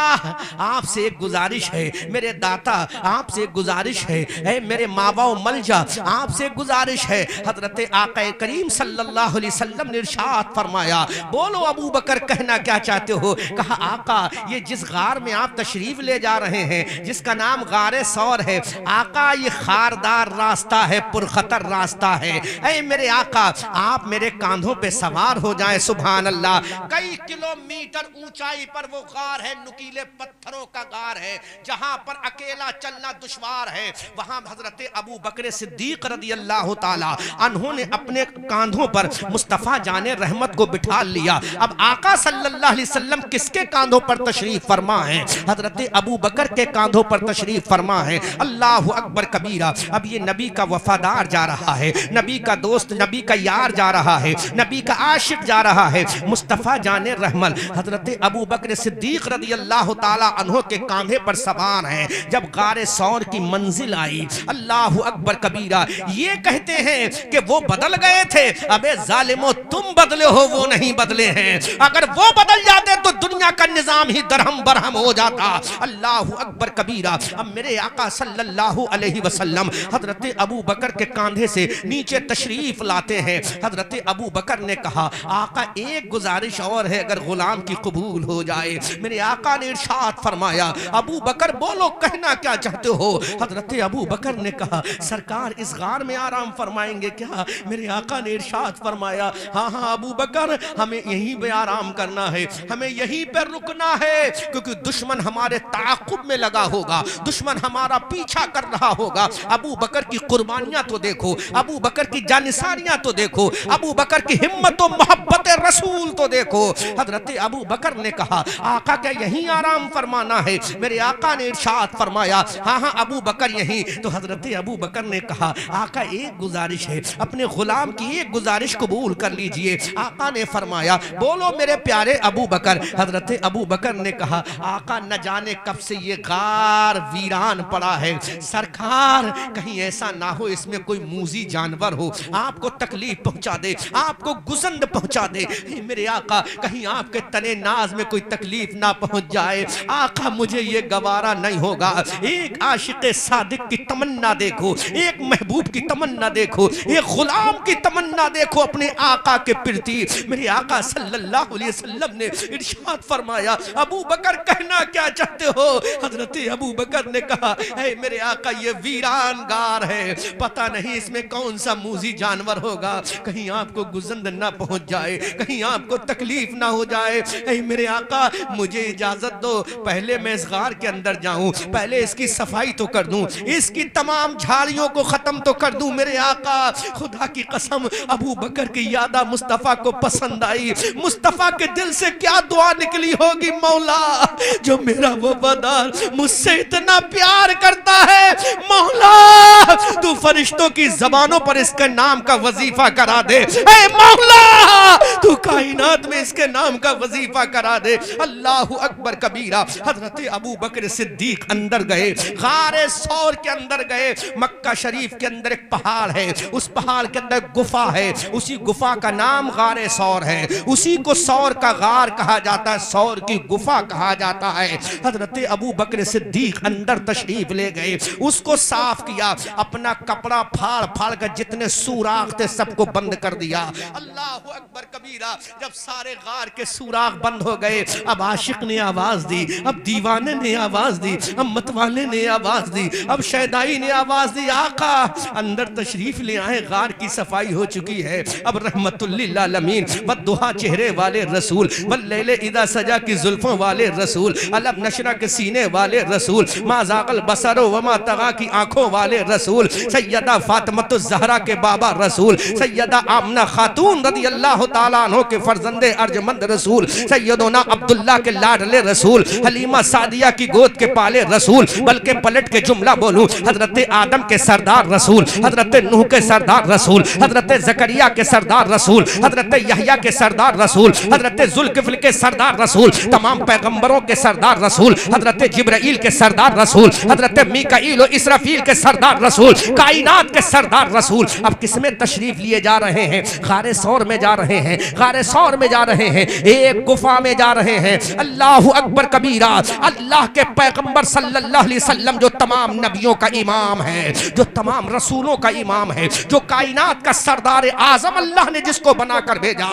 आपसे एक गुजारिश है, मेरे दाता आपसे एक गुजारिश है, ऐ मेरे माँ बाप मलजा आपसे गुजारिश है। हजरत आका करीम सल्लल्लाहु अलैहि वसल्लम ने इरशाद फरमाया बोलो अबू बकर कहना क्या चाहते हो? कहा आका ये जिस गार में आप तशरीफ ले जा रहे हैं जिसका नाम गारे सौर है, आका ये खारदार रास्ता है, पुरखतर रास्ता है। ऐ मेरे आका आप मेरे कांधों पे सवार हो जाएं। सुभान अल्लाह। कई किलोमीटर ऊंचाई पर वो गार है, नुकीले पत्थरों का गार है, जहां पर अकेला चलना दुश्वार है। वहां हजरत अबू बकर सिद्दीक रदी अल्लाह ताला अन्हों ने अपने कांधों पर मुस्तफा जाने रहमत को बिठा लिया। अब आका सल्लल्लाहु अलैहि वसल्लम किसके कांधों पर तशरीफ फरमा है? हजरत अबू बकर के कांधों पर तशरीफ फरमा है। अल्लाहु अकबर कबीरा। अब ये नबी का वफादार जा रहा है, नबी का दोस्त, नबी का यार जा रहा है, नबी का आशिक जा रहा है, मुस्तफा जाने रहमत हजरत अबू बकर सिद्दीक रदी अल्लाह ताला अन्हों के कांधे पर सवार है। जब गारे सौर की मंजिल आई, अल्लाहु अकबर कबीरा, ये कहते हैं कि वो बदल गए थे। अबे जालिमो तुम बदले हो, वो नहीं बदले हैं। अगर वो बदल जाते तो दुनिया का निजाम ही दरहम बरहम हो जाता। अल्लाहु अकबर कबीरा। अब मेरे आका सल्लल्लाहु अलैहि वसल्लम हजरत अबू बकर के कांधे से नीचे तशरीफ लाते हैं। हजरत अबू बकर ने कहा आका एक गुजारिश और है, अगर गुलाम की कबूल हो जाए। मेरे आका ने इरशाद फरमाया अबू बकर बोलो कहना क्या चाहते हो? हजरत अबू बकर ने कहा सरकार इस गार में आराम फरमाएंगे क्या? मेरे आका आका ने इरशाद फरमाया, हाँ हाँ अबू बकर, हमें यहीं पे आराम करना है, हमें यहीं पर रुकना है, क्योंकि दुश्मन हमारे ताक़ुब में लगा होगा, दुश्मन हमारा पीछा कर रहा होगा। अबू बकर की कुर्बानियां तो देखो, अबू बकर की जानिसारियां तो देखो, अबू बकर की हिम्मत और मोहब्बत रसूल तो देखो। हजरत अबू बकर ने कहा, आका क्या यहीं आराम फरमाना है? मेरे आका ने इरशाद फरमाया, हाँ हाँ अबू बकर यहीं। तो हजरत अबू बकर ने कहा, आका एक गुजारिश है, अपने गुलाम की एक गुजारिश कबूल कर लीजिए। आका ने फरमाया, बोलो मेरे प्यारे अबू बकर। हजरत अबू बकर ने कहा, आका न जाने कब से ये गार वीरान पड़ा है, सरकार कहीं ऐसा ना हो इसमें कोई मूजी जानवर हो, आपको तकलीफ पहुंचा दे, आपको गुजंद पहुंचा दे। मेरे आका कहीं आपके तने नाज में कोई तकलीफ ना पहुंच जाए। आका मुझे ये गवारा नहीं होगा। एक आशिक सादिक की तमन्ना देखो, एक महबूब की तमन्ना देखो, एक गुलाम की तमन्ना देखो अपने आका के प्रति। मेरे आका सल्लल्लाहु अलैहि वसल्लम ने इरशाद फरमाया, अबू बकर कहना क्या चाहते हो? हजरत अबू बकर ने कहा, ऐ मेरे आका ये वीरान गार है, पता नहीं इसमें कौन सा मूजी जानवर होगा, कहीं आपको गुजंद ना पहुंच जाए, कहीं आपको तकलीफ ना हो जाए। ऐ मेरे आका मुझे इजाजत दो, पहले मैं इस गार के अंदर जाऊं, पहले इसकी सफाई तो कर दूं, इसकी तमाम झाड़ियों को खत्म तो कर दूं। मेरे आका खुदा की कसम अबू बकर की यादा मुस्तफा को पसंद आई। मुस्तफा के दिल से क्या दुआ निकली होगी, मौला जो मेरा वफादार मुझसे इतना प्यार करता है, मौला तू फरिश्तों की जबानों पर इसके नाम का वजीफा करा दे। ऐ मौला तू कायनात में इसके नाम का वजीफा करा दे। अल्लाहु अकबर कबीरा। हजरत अबू बकर सिद्दीक अंदर गए, गारे सौर के अंदर गए। मक्का शरीफ के अंदर एक पहाड़ है, उस पहाड़ के अंदर गुफा है, उसी गुफा का नाम गारे सौर है, उसी को सौर का गार कहा जाता है, सौर की गुफा कहा जाता है। हजरत अबू बकर सिद्दीक अंदर तशरीफ ले गए, उसको साफ किया, अपना कपड़ा फाड़ फाड़ कर जितने सुराख थे सबको बंद कर दिया। अल्लाहु अकबर कबीरा। जब सारे गार के सुराख बंद हो गए, अब आशिक ने आवाज दी, अब दीवाने ने आवाज दी, अब मतवाले ने आवाज दी, अब शहदाई ने आवाज दी, आका अंदर तशरीफ ले आए, गार की सफाई हो चुकी है। अब रहमतुल लिल आलमीन वद्दुहा चेहरे वाले रसूल, वल्लैल इदा सजा की जुल्फों वाले रसूल, अलम नशरा के सीने वाले रसूल, मा ज़ाग़ल बसरो व मा तग़ा की आंखों वाले रसूल, सैयदा फातिमतुज़ ज़हरा के बाबा रसूल, सैयदा आमना खातून रज़ियल्लाहु ताला अन्हो के फर्जंदे अर्जमंद रसूल, सैयदोना अब्दुल्ला के लाडले रसूल, हलीमा सादिया की गोद के पाले रसूल, बल्कि पलट के जुमला बोलूं, हजरत आदम के सरदार रसूल, हजरत नूह के सरदार रसूल, हजरत ज़करिया के सरदार रसूल, हजरत यहया के सरदार रसूल, हजरत जुल्किफ्ल के सरदार रसूल, तमाम पैगंबरों के सरदार रसूल, हजरत जिब्राइल के सरदार रसूल, हजरत मीकाईल और इसराफील के सरदार रसूल, कायनात के सरदार रसूल। अब किसमें तशरीफ लिए जा रहे हैं? गारे सौर में जा रहे हैं, गारे सौर में जा रहे हैं, एक गुफा में जा रहे हैं। अल्लाहु अकबर कबीरा। अल्लाह के पैगंबर सल्लल्लाहु अलैहि वसल्लम जो तमाम नबियों का इमाम है, जो तमाम रसूलों का इमाम है, जो कायनात का सरदार आजम अल्लाह ने जिसको बनाकर भेजा,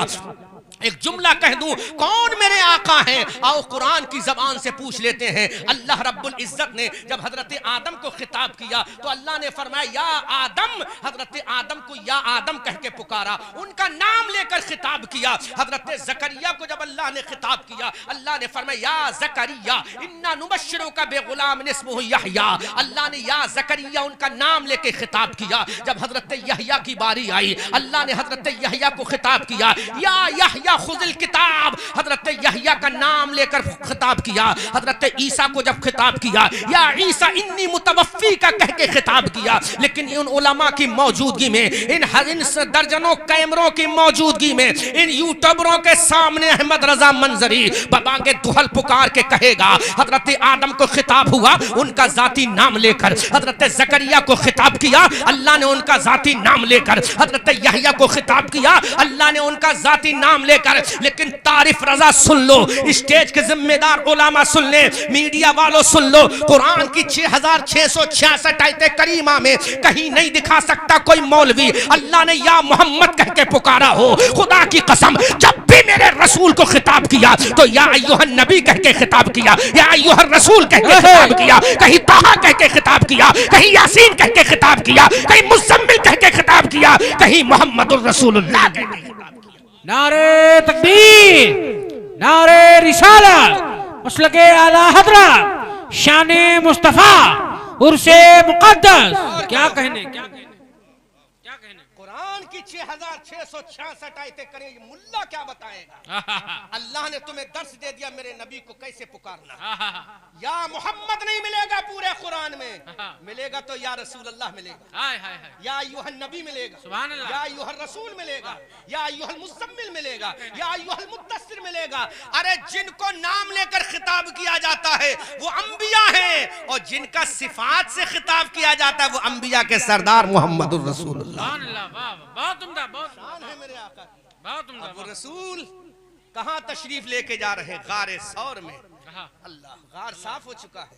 एक जुमला कह दूं, कौन मेरे आका हैं? आओ कुरान की जबान से पूछ लेते हैं। अल्लाह रब्बुल इज्जत ने जब हजरत आदम को खिताब किया तो अल्लाह ने फरमाया या आदम, हजरत आदम को या आदम कह के पुकारा, उनका नाम लेकर खिताब किया। हजरत जकरिया को जब अल्लाह ने खिताब किया, अल्लाह ने फरमाया या जकरिया इन्ना नुबश्शिरुका बिगुलाम इस्मुहु यहया। अल्लाह ने या जकरिया उनका नाम लेके खिताब किया। जब हजरत यहया की बारी आई, अल्लाह ने हजरत यहया को खिताब किया, या यहया खुज़िल किताब। हजरत यहया का नाम लेकर खिताब किया। हजरत ईसा को जब खिताब किया, या ईसा इन्नी मुतवफ़्फ़ी का कह के खिताब किया। लेकिन इन उलमा की मौजूदगी में, इन दर्जनों कैमरों की मौजूदगी में, इन यूट्यूबरों के सामने अहमद रजा मंजरी बाबांगे दुहल पुकार के कहेगा, हजरत आदम को खिताब हुआ उनका जाती नाम लेकर, हजरत जकरिया को खिताब किया अल्लाह ने उनका जाती नाम लेकर, हजरत यहया को खिताब किया अल्लाह ने उनका जाती नाम लेकर, लेकर, लेकिन तारीफ रजा सुन लो, स्टेज के जिम्मेदार उलामा सुन ले, मीडिया वालों सुन लो, कुरान की 6666 आयत करीमा में कहीं नहीं दिखा सकता कोई मौलवी अल्लाह ने या मोहम्मद कह के पुकारा हो। खुदा की कसम, जब भी मेरे रसूल को खिताब किया तो या अय्युहन नबी कह के खिताब किया, या अय्युहर रसूल कह के खिताब किया, कहीं ताहा कह के खिताब किया, कहीं यासीन कह के खिताब किया, कहीं मुज़म्मिल कह के खिताब किया, कहीं मोहम्मदुर रसूलुल्लाह कह के खिताब किया। नारे तकबीर, नारे रिसालत, मसलके आला हज़रत, शाने मुस्तफा, उर्से मुक़द्दस। क्या कहने, क्या कहने, क्या कहने। कुरान की 6666 आयतें करें, ये मुल्ला क्या बताएगा। अल्लाह ने तुम्हें दर्श दे दिया मेरे नबी को कैसे पुकारना। या मोहम्मद नहीं मिलेगा पूरे कुरान में, मिलेगा तो या रसूल अल्लाह मिलेगा, या अय्युहन नबी मिलेगा, या अय्युहर रसूल मिलेगा, या अय्युहल मुज़म्मिल मिलेगा, या अय्युहल मुद्दस्सिर मिलेगा। अरे जिनको नाम लेकर खिताब किया जाता है वो अंबिया हैं, और जिनका सिफात से खिताब किया जाता है वो अंबिया के सरदार मोहम्मदुर रसूलुल्लाह। बहुत उम्दा, बहुत शान है मेरे आका की। बहुत उम्दा। अब वो रसूल कहाँ तशरीफ लेके जा रहे हैं? गारे सौर में। अल्लाह, गार साफ हो चुका है।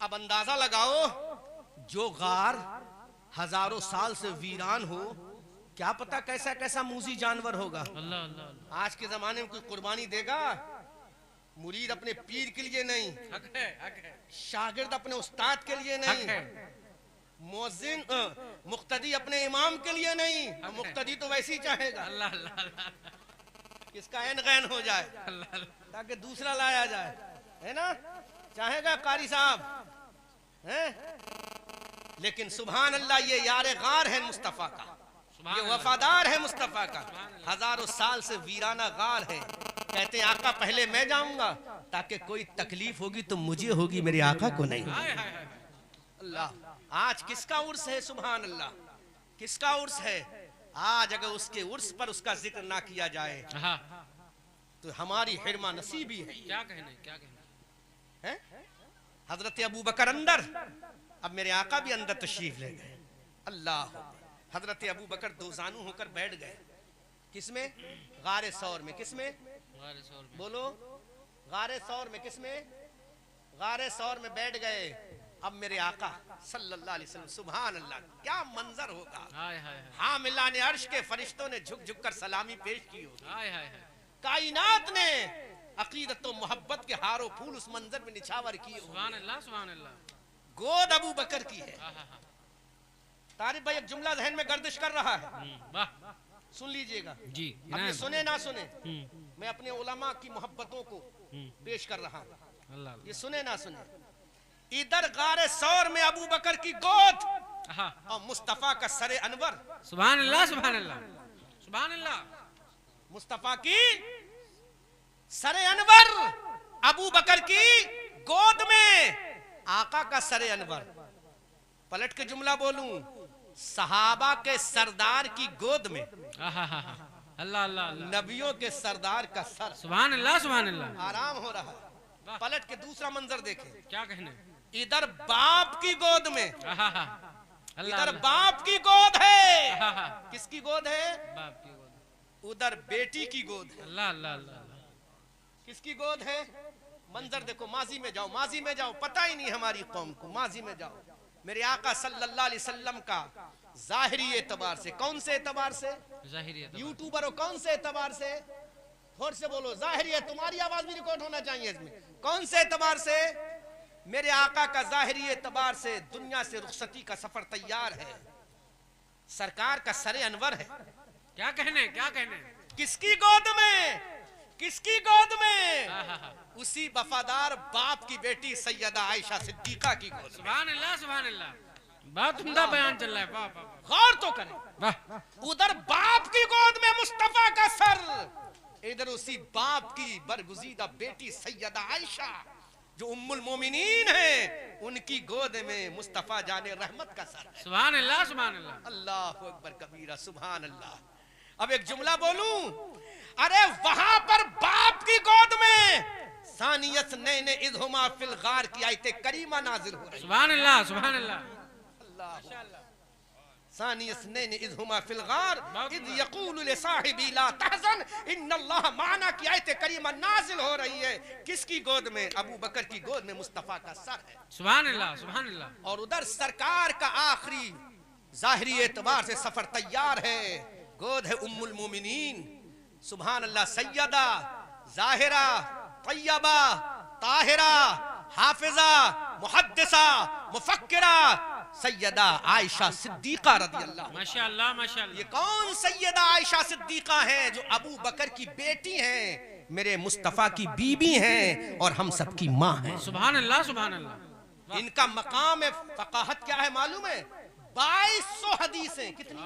अब अंदाजा लगाओ, जो गार हजारों साल से वीरान हो, क्या पता कैसा कैसा मूजी जानवर होगा। अल्लाह अल्लाह। आज के जमाने में कोई कुर्बानी देगा? मुरीद अपने पीर के लिए नहीं, हक है, हक है। शागिर्द अपने उस्ताद के लिए नहीं, मुअज्जिन मुक्तदी अपने इमाम के लिए नहीं। मुक्तदी तो वैसे ही चाहेगा अल्लाह अल्लाह अल्लाह। किसका ऐन गैन हो जाए अल्लाह। ताकि दूसरा लाया जाए, है ना? चाहेगा कारी साहब, है? लेकिन सुभान अल्लाह, ये यार गार है मुस्तफा का, ये वफादार है मुस्तफा का। हजारों साल से वीराना गार है। कहते हैं आका पहले मैं जाऊंगा, ताकि कोई तकलीफ होगी तो मुझे होगी, मेरे आका को नहीं। अल्लाह, आज किसका उर्स है? सुभान अल्लाह, किसका उर्स है? आज अगर उसके उर्स पर उसका जिक्र ना किया जाए तो हमारी हिरमा नसीबी है। क्या कहने, क्या कहने। हैं? हजरत अबू बकर अंदर, अब मेरे आका भी अंदर तशरीफ ले गए। अल्लाह, हजरत अबू बकर दो जानू होकर बैठ गए। किसमें? गारे सौर में। किसमें? बोलो, गारे सौर में। किसमें? गारे सौर में बैठ गए। अब मेरे आका सल्लल्लाहु अलैहि वसल्लम, सुभान अल्लाह, क्या मंजर होगा। हाँ, मिलाने अर्श के फरिश्तों ने झुक झुक कर सलामी पेश की होगी। कायनात ने अकीदत और मोहब्बत के हारों फूल उस मंजर में निछावर किए। सुभान अल्लाह, सुभान अल्लाह। गोद अबू बकर की है। तारिफ भाई एक जुमला जहन में गर्दिश कर रहा है, सुन लीजिएगा जी। अब ये सुने ना सुने, मैं अपने उलमा की मोहब्बतों को पेश कर रहा हूँ। ये सुने ना सुने, इधर गारे सौर में अबू बकर की गोद और मुस्तफा का सरे अनवर। सुभान अल्लाह, सुभान अल्लाह, सुभान अल्लाह। मुस्तफा की सरे अनवर, अबू बकर की गोद में आका का सरे अनवर। पलट के जुमला बोलूं, सहाबा के सरदार की गोद में अल्लाह अल्लाह, नबियों के सरदार का सर। सुभान अल्लाह, सुभान अल्लाह। आराम हो रहा है। पलट के दूसरा मंजर देखें, क्या कहने। इधर बाप की गोद में, अल्लाह इधर बाप की गोद है। किसकी गोद है? बाप की गोद। उधर बेटी की गोद है। अल्लाह अल्लाह अल्लाह। किसकी गोद है? मंजर देखो, माजी में जाओ, माजी में जाओ, पता ही नहीं हमारी कौम को। माजी में जाओ, मेरे आका सल्लल्लाहु अलैहि वसल्लम का जाहिरी एतबार से, कौन से एतबार से? जाहिरी एतबार। यूट्यूबर कौन से एतबार से? जोर से बोलो, जाहिरी है। तुम्हारी आवाज भी रिकॉर्ड होना चाहिए इसमें। कौन से एतबार से? मेरे आका का जाहिरी एतबार से दुनिया से रुखसती का सफर तैयार है। सरकार का सरे अनवर है। क्या कहने, क्या कहने। किसकी गोद में? किसकी गोद में? उसी वफादार बाप की बेटी सैयदा आयशा सिद्दीका की गोद में। सुभान अल्लाह, सुभान अल्लाह। बहुत उम्दा बयान चल रहा है। वाह वाह, गौर तो करें। उधर बाप की गोद में मुस्तफा का सर, इधर उसी बाप की बरगुजीदा बेटी सैयदा आयशा जो उम्मुल मोमिनीन है, उनकी गोद में मुस्तफा जाने रहमत का सर है। सुभान अल्लाह, सुभान अल्लाह। अल्लाहु अकबर कबीरा, सुभान अल्लाह। अब एक जुमला बोलूं, अरे वहां पर बाप की गोद में सानियत नैने इज़हुमा फिल गार की आयत करीमा नाजिल हो रही। सुभान अल्लाह, सुभान अल्लाह। सानी इस्नैन इज़ हुमा फिल गार इज़ यक़ूलु लिसाहिबी ला तहज़न इन्नल्लाह माना की आयत करीमा नाज़िल हो रही है। किसकी गोद में? अबू बकर की गोद में मुस्तफ़ा का सर है। सुभान अल्लाह, सुभान अल्लाह। और उधर सरकार का आखिरी ज़ाहिरी एतबार से सफर तैयार है। गोद है उम्मुल मोमिनीन, सुभान अल्लाह, सैयदा ज़ाहिरा तैयबा ताहिरा हाफिजा मुहद्दिसा मुफक्किरा सैयदा आयशा सिद्दीका रज़ियल्लाहु माशाअल्लाह, माशाअल्लाह। ये कौन सैयदा आयशा सिद्दीका है? जो अबू बकर की बेटी हैं, मेरे मुस्तफ़ा की बीबी हैं और हम सब की माँ हैं। सुभान अल्लाह, सुभान अल्लाह। इनका मकाम है फ़क़ाहत क्या है मालूम है? 2200 हदीसें। कितनी?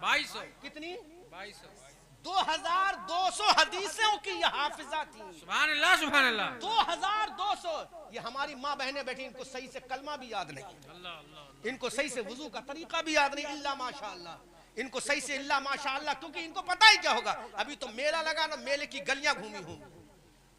2200। कितनी? 2200। 2200 हदीसों की ये हाफिजा थी। सुभान अल्लाह, सुभान अल्लाह। 2200। ये हमारी माँ बहनें बैठी, इनको सही से कलमा भी याद नहीं, अल्लाह अल्लाह। इनको सही से वुजू का तरीका भी याद नहीं, इल्ला माशाअल्लाह। इनको सही से इल्ला माशाअल्लाह, क्योंकि इनको पता ही क्या होगा। अभी तो मेला लगा ना, मेले की गलियां घूमी हूं।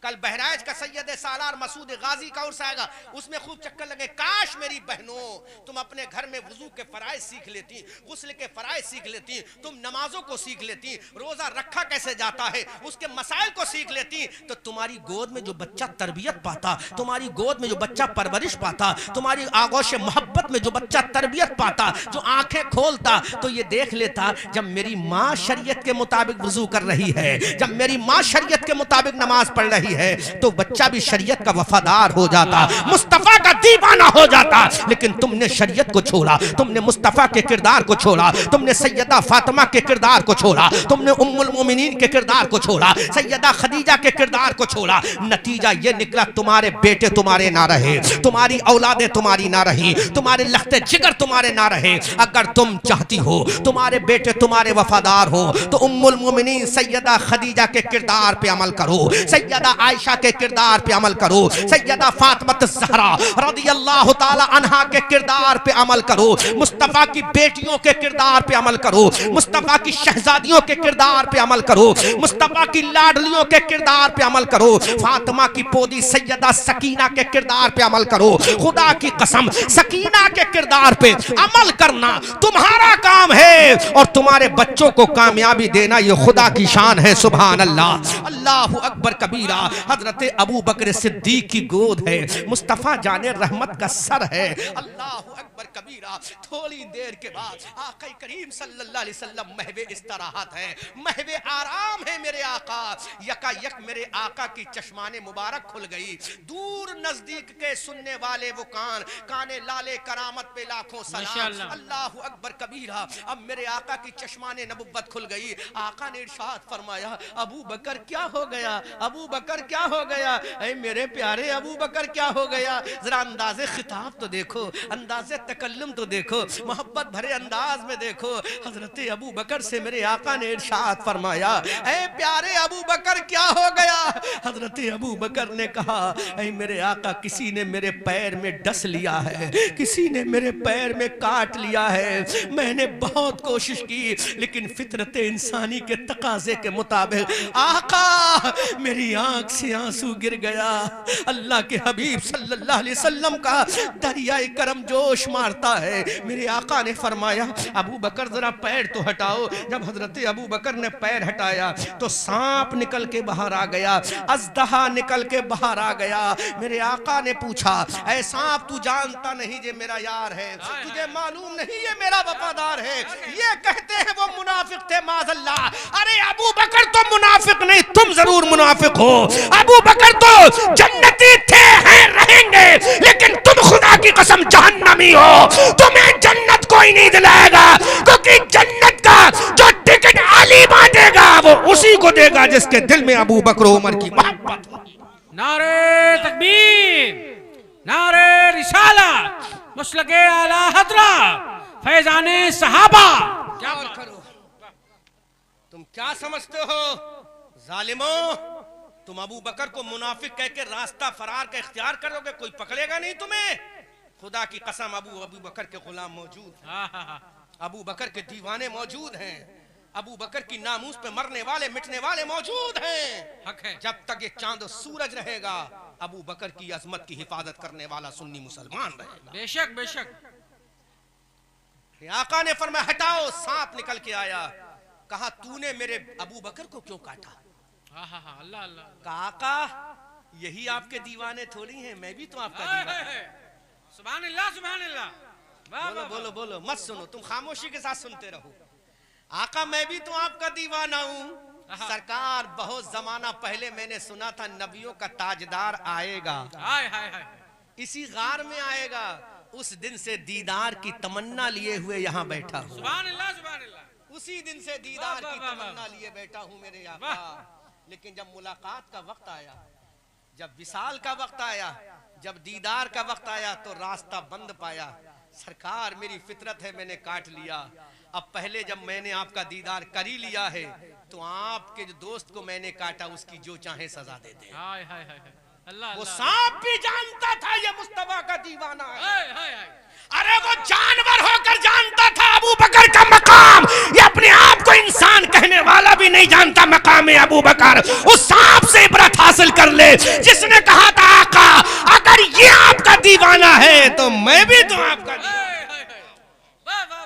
कल बहराइच का सैयद सालार मसूद गाजी का उर्स आएगा, उसमें खूब चक्कर लगे। काश मेरी बहनों तुम अपने घर में वुजू के फराइज सीख लेती, गुस्ल के फराइज सीख लेती, तुम नमाजों को सीख लेती, रोजा रखा कैसे जाता है उसके मसाइल को सीख लेती, तो तुम्हारी गोद में जो बच्चा तरबियत पाता, तुम्हारी गोद में जो बच्चा परवरिश पाता, तुम्हारी आगोश मोहब्बत में जो बच्चा तरबियत पाता, जो आंखें खोलता, तो ये देख लेता जब मेरी माँ शरीयत के मुताबिक वुजू कर रही है, जब मेरी माँ शरीयत के मुताबिक नमाज पढ़ रही है, तो बच्चा भी शरीयत का वफादार हो जाता, मुस्तफा का दीवाना हो जाता। लेकिन तुमने शरीयत को छोड़ा, तुमने मुस्तफा के किरदार को छोड़ा, तुमने सैयदा फातिमा के किरदार को छोड़ा, तुमने उम्मुल मोमिनीन के किरदार को छोड़ा, सैयदा खदीजा के किरदार को छोड़ा। नतीजा ये निकला तुम्हारे बेटे तुम्हारे ना रहे, तुम्हारी औलादे तुम्हारी ना रही, तुम्हारे लख्ते जिगर तुम्हारे ना रहे। अगर तुम चाहती हो तुम्हारे बेटे तुम्हारे वफादार हो, तो उम्मुल मोमिनीन सैयदा खदीजा के किरदार पे अमल करो, सैयदा आयशा के किरदार पे अमल करो, सैयदा फातिमा ज़हरा रज़ियल्लाहु ताला अन्हा के किरदार पे अमल करो, मुस्तफा की बेटियों के किरदार पे अमल करो, मुस्तफा की शहजादियों के किरदार पे अमल करो, मुस्तफा की लाडलियों के किरदार पे अमल करो, फातिमा की पोदी सैयदा सकीना के किरदार पे अमल करो। खुदा की कसम सकीना के किरदार पे अमल करना तुम्हारा काम है, और तुम्हारे बच्चों को कामयाबी देना ये खुदा की शान है। सुभान अल्लाह, अल्लाहु अकबर कबीरा। हजरत अबू बकर सिद्दीक की गोद है, मुस्तफ़ा जाने रहमत का सर है। अल्लाहु अकबर कबीरा। थोड़ी देर के बाद आका करीम सल्लल्लाहु अलैहि वसल्लम महवे इस्तराहत है, महवे आराम है मेरे आका। यकायक मेरे आका की चश्माने मुबारक खुल गई। दूर नजदीक के सुनने वाले वो काने लाले करामत पे लाखों सलाम। अल्लाहु अकबर कबीरा। अब मेरे आका की चश्माने नबुव्वत खुल गई। आका ने इरशाद फरमाया, अबू बकर क्या हो गया, अबू बकर क्या हो गया, ऐ मेरे प्यारे अबू बकर क्या हो गया। जरा अंदाज़े खिताब तो देखो, अंदाज़े तकल्लुम तो देखो, मोहब्बत भरे अंदाज में देखो। हजरत अबू बकर से मेरे आका ने इरशाद फरमाया, ऐ प्यारे अबू बकर क्या हो गया। हजरत अबू बकर ने कहा, ऐ मेरे आका किसी ने मेरे पैर में डस लिया है, किसी ने मेरे पैर में काट लिया है। मैंने बहुत कोशिश की, लेकिन फितरत इंसानी के तकाजे के मुताबिक आका मेरी आंख से आंसू गिर गया। अल्लाह के हबीब सल्लल्लाहु अलैहि वसल्लम का दरियाए करम जोश मारता है। मेरे आका ने फरमाया, अबू बकर जरा पैर तो हटाओ। जब हजरत अबू बकर ने पैर हटाया तो सांप निकल के बाहर आ गया, अजदहा निकल के बाहर आ गया। मेरे आका ने पूछा, ऐ सांप तू जानता नहीं ये मेरा यार है, तुझे मालूम नहीं ये मेरा वफादार है। ये कहते हैं वो मुनाफिक थे माज़अल्लाह। अरे अबू बकर तो मुनाफिक नहीं, तुम जरूर मुनाफिक हो। अबू बकर तो जन्नती थे, हैं, रहेंगे, लेकिन तुम खुदा की कसम जहन्नमी हो। तुम्हें जन्नत कोई नहीं दिलाएगा, क्योंकि जन्नत का जो टिकट अली बांटेगा वो उसी को देगा जिसके दिल में अबू बकर उमर की मोहब्बत हो। नारे तकबीर, नारे रिसालत, मुस्लके आला हज़रत, फैज़ाने सहाबा। क्या करो, तुम क्या समझते हो जालिमों? तुम अबू बकर को मुनाफिक कह के रास्ता फरार का इख्तियार करोगे, कोई पकड़ेगा नहीं तुम्हें। खुदा की कसम अबू बकर के गुलाम मौजूद हैं, अबू बकर के दीवाने मौजूद हैं, अबू बकर की नामूस पे मरने वाले मिटने वाले मौजूद हैं। हक है, जब तक ये चांद सूरज रहेगा अबू बकर की अजमत की हिफाजत करने वाला सुन्नी मुसलमान रहेगा। बेशक बेशक। आका ने फरमाया हटाओ, सांप निकल के आया। कहा तूने मेरे अबू बकर को क्यों काटा? अल्लाह अल्लाह। कहा आका यही आपके दीवाने थोड़ी हैं, मैं भी तो आपका दीवाना। सुभान अल्लाह सुभान अल्लाह। बोलो बोलो बोलो, मत सुनो, तुम खामोशी के साथ सुनते रहो। आका मैं भी तो आपका दीवाना हूँ। सरकार बहुत जमाना पहले मैंने सुना था नबियों का ताजदार आएगा, हाय हाय हाय, इसी गार में आएगा। उस दिन से दीदार की तमन्ना लिए हुए यहाँ बैठा हूँ। सुभान अल्लाह सुभान अल्लाह। उसी दिन से दीदार की तमन्ना लिए बैठा हूँ मेरे आका। लेकिन जब मुलाकात का वक्त आया, जब विसाल का वक्त आया, जब दीदार का वक्त आया तो रास्ता बंद पाया। सरकार मेरी फितरत है, मैंने काट लिया। अब पहले जब मैंने आपका दीदार कर ही लिया है तो आपके जो दोस्त को मैंने काटा, उसकी जो चाहे सजा दे दे। हाय हाय हाय, अल्लाह। वो सांप भी जानता था ये मुस्तफा का दीवाना है। हाय हाय हाय। अरे वो जानवर होकर जानता था अबू बकर का मकाम। ये अपने आप को इंसान कहने वाला भी नहीं जानता मकाम है अबू बकर। उस सांप से इबरत हासिल कर ले जिसने कहा था आका अगर ये आपका दीवाना है तो मैं भी तो आपका दीवाना।